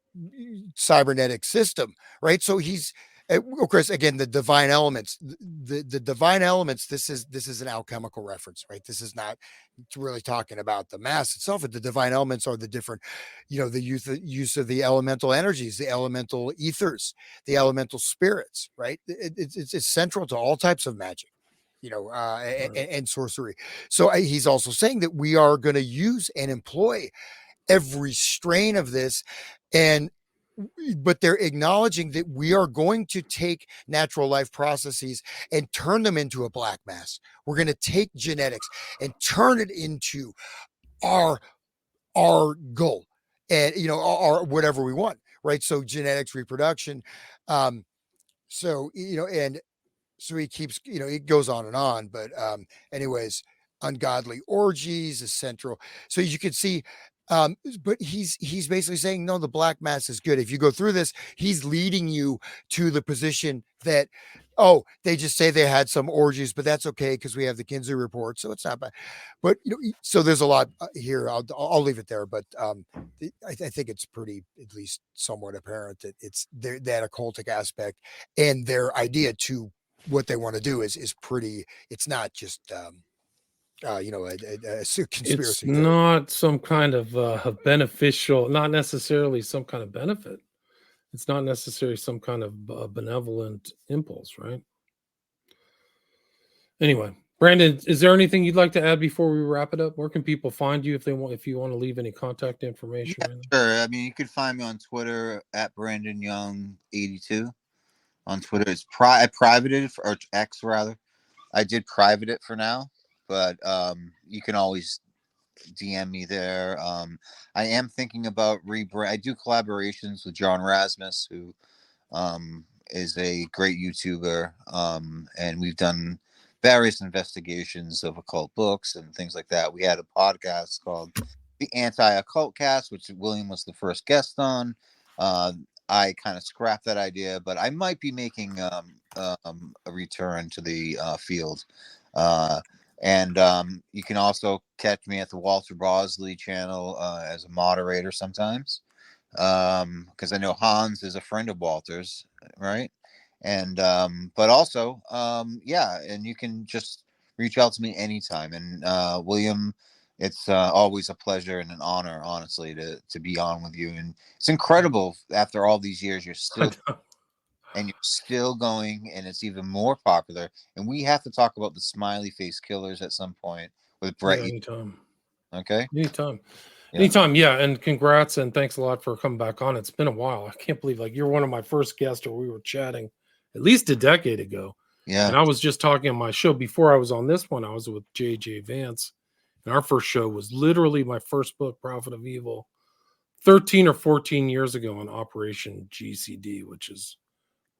cybernetic system, right? So he's, Well, Chris, again, the divine elements, the divine elements. This is an alchemical reference, right? This is not really talking about the mass itself. The divine elements are the different, the use of the elemental energies, the elemental ethers, the elemental spirits, right? It's central to all types of magic, and sorcery. So he's also saying that we are going to use and employ every strain of this, but they're acknowledging that we are going to take natural life processes and turn them into a black mass. We're going to take genetics and turn it into our goal, and our whatever we want, right? So genetics, reproduction, so and so he keeps, it goes on and on, but anyways, ungodly orgies is central. So you can see, but he's basically saying, no, the black mass is good. If you go through this, he's leading you to the position that, oh, they just say they had some orgies, but that's okay because we have the Kinsey report, so it's not bad. But so there's a lot here. I'll leave it there, but I think it's pretty, at least somewhat apparent that it's that occultic aspect and their idea to what they want to do is pretty. It's not just a conspiracy
It's
theory.
not some kind of beneficial, not necessarily some kind of benefit. It's not necessarily some kind of benevolent impulse, right? Anyway, Brandon, is there anything you'd like to add before we wrap it up? Where can people find you if you want to leave any contact information?
Yeah, sure. I mean, you can find me on Twitter at Brandon Young 82. On Twitter, it's I privated it or X rather. I did private it for now, but you can always DM me there. I am thinking about I do collaborations with John Rasmus, who is a great YouTuber, and we've done various investigations of occult books and things like that. We had a podcast called the Anti-Occult Cast, which William was the first guest on. I kind of scrapped that idea, but I might be making a return to the field. And you can also catch me at the Walter Bosley channel as a moderator sometimes, because I know Hans is a friend of Walter's, right? And but also, yeah, and you can just reach out to me anytime. And William, it's always a pleasure and an honor, honestly, to be on with you. And it's incredible after all these years, you're still going, and it's even more popular. And we have to talk about the smiley face killers at some point with Brett.
Yeah, anytime.
Okay.
Anytime.
Yeah.
Anytime. Yeah. And congrats and thanks a lot for coming back on. It's been a while. I can't believe you're one of my first guests, or we were chatting at least a decade ago.
Yeah.
And I was just talking on my show before I was on this one. I was with JJ Vance, and our first show was literally my first book, Prophet of Evil, 13 or 14 years ago on Operation GCD, which is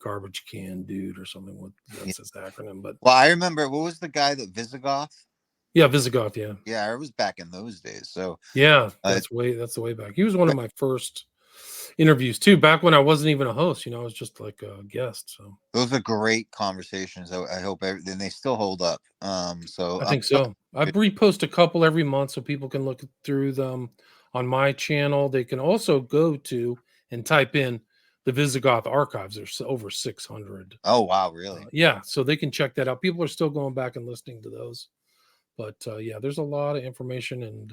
garbage can dude or something. That's his acronym. But
well, I remember, what was the guy that Visigoth?
Yeah, Visigoth. Yeah.
Yeah, it was back in those days. So
yeah, that's the way back. He was one of my first interviews too, back when I wasn't even a host. I was just like a guest. So
those are great conversations. I hope then they still hold up. So
I think so. I repost a couple every month so people can look through them on my channel. They can also go to and type in the Visigoth archives. There's over 600.
Oh wow, really?
Yeah, so they can check that out. People are still going back and listening to those. But yeah, there's a lot of information, and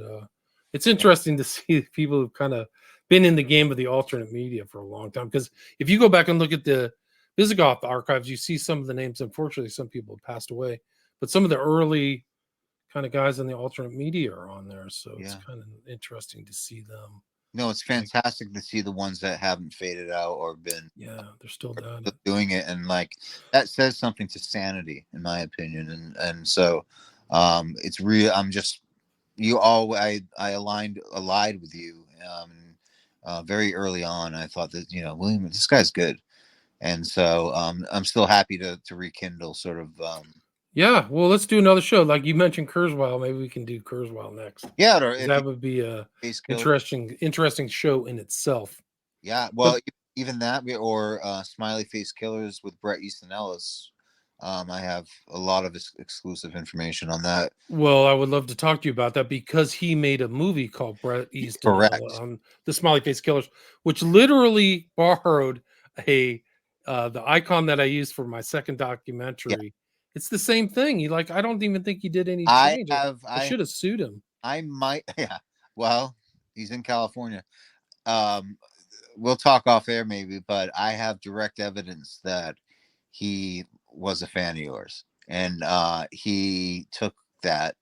it's interesting to see people who've kind of been in the game of the alternate media for a long time. Because if you go back and look at the Visigoth archives, you see some of the names. Unfortunately, some people have passed away, but some of the early kind of guys in the alternate media are on there. So it's kind of interesting to see them.
No, it's fantastic to see the ones that haven't faded out or been.
Yeah, they're still
doing it, and that says something to sanity, in my opinion. And so. It's real. I'm just I aligned with you very early on. I thought that William, this guy's good, and so I'm still happy to rekindle sort of.
Yeah, well, let's do another show. Like you mentioned, Kurzweil. Maybe we can do Kurzweil next.
Yeah,
that would be a interesting show in itself.
Yeah, well, even that or Smiley Face Killers with Bret Easton Ellis. I have a lot of exclusive information on that.
Well, I would love to talk to you about that because he made a movie called Bret Easton on the Smiley Face Killers, which literally borrowed a the icon that I used for my second documentary, it's the same thing. I don't even think he did any change. I should have sued him.
I might, yeah. Well, he's in California. We'll talk off air maybe, but I have direct evidence that he was a fan of yours, and he took that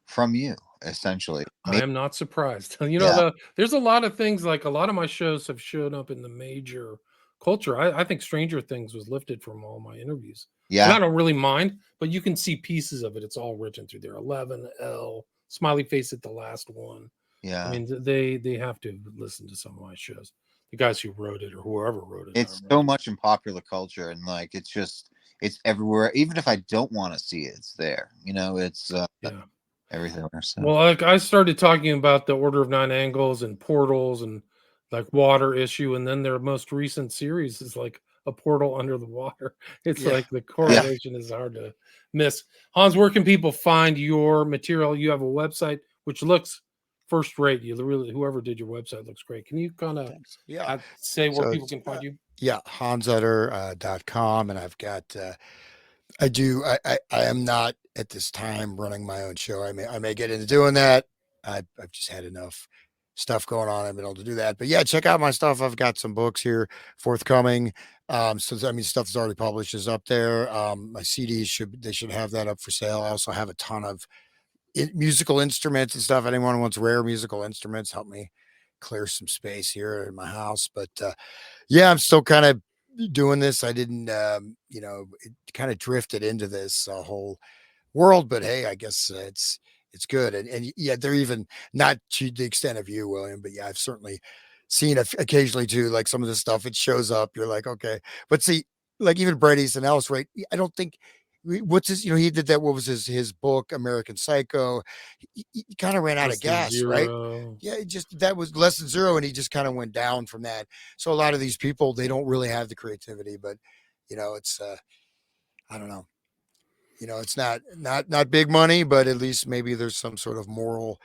from you, essentially.
I am not surprised.
Yeah.
There's a lot of things, like a lot of my shows have shown up in the major culture. I think Stranger Things was lifted from all my interviews. And I
Yeah.
don't really mind, but you can see pieces of it. It's all written through there. 11, L, smiley face at the last one.
Yeah.
I mean, they have to listen to some of my shows. The guys who wrote it or whoever wrote it.
It's so much in popular culture, and like it's everywhere. Even if I don't want to see it, it's there. It's everywhere. So.
Well, like I started talking about the Order of Nine Angles and portals and like water issue, and then their most recent series is like a portal under the water. It's like the correlation is hard to miss. Hans, where can people find your material? You have a website which looks first rate. Whoever did your website looks great. Can you kind of say where people can find you?
hansutter.com, and I've got I am not at this time running my own show. I may get into doing that. I've just had enough stuff going on. I've been able to do that. But yeah, check out my stuff. I've got some books here forthcoming. Stuff that's already published is up there. My CDs should have that up for sale. I also have a ton of musical instruments and stuff. Anyone who wants rare musical instruments, help me clear some space here in my house. But yeah, I'm still kind of doing this. I didn't, it kind of drifted into this whole world, but hey, I guess it's good. And yeah, they're even not to the extent of you, William, but yeah, I've certainly seen occasionally too, like some of the stuff, it shows up. You're like, okay, but see, like even Bret Easton Ellis, right? I don't think what's his, he did that. What was his book, American Psycho? He kind of ran out of gas, right? Yeah, that was less than zero, and he just kind of went down from that. So a lot of these people, they don't really have the creativity, but it's I don't know. It's not big money, but at least maybe there's some sort of moral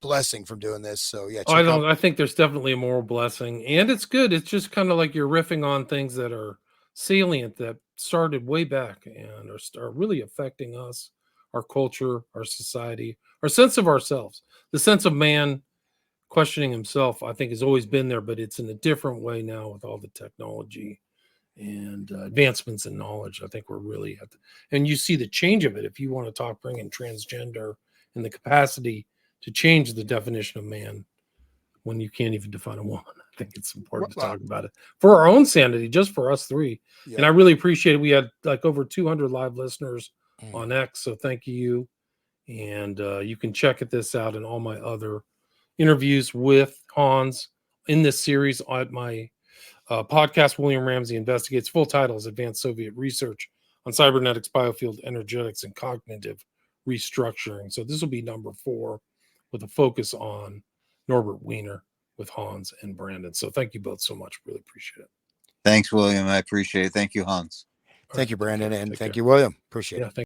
blessing from doing this. So yeah,
I think there's definitely a moral blessing, and it's good. It's just kind of like you're riffing on things that are salient that started way back and are really affecting us, our culture, our society, our sense of ourselves. The sense of man questioning himself, I think, has always been there, but it's in a different way now with all the technology and advancements in knowledge. I think we're really and you see the change of it. If you want to talk bringing transgender and the capacity to change the definition of man when you can't even define a woman, I think it's important to talk about it for our own sanity, just for us three. Yeah. And I really appreciate it. We had like over 200 live listeners on X, so thank you. And you can check this out and all my other interviews with Hans in this series at my podcast, William Ramsey Investigates. Full title is Advanced Soviet Research on Cybernetics, Biofield, Energetics, and Cognitive Restructuring. So this will be number 4 with a focus on Norbert Wiener with Hans and Brandon. So thank you both so much. Really appreciate it.
Thanks, William. I appreciate it. Thank you, Hans.
Thank you, Brandon. And thank you, William. Appreciate it.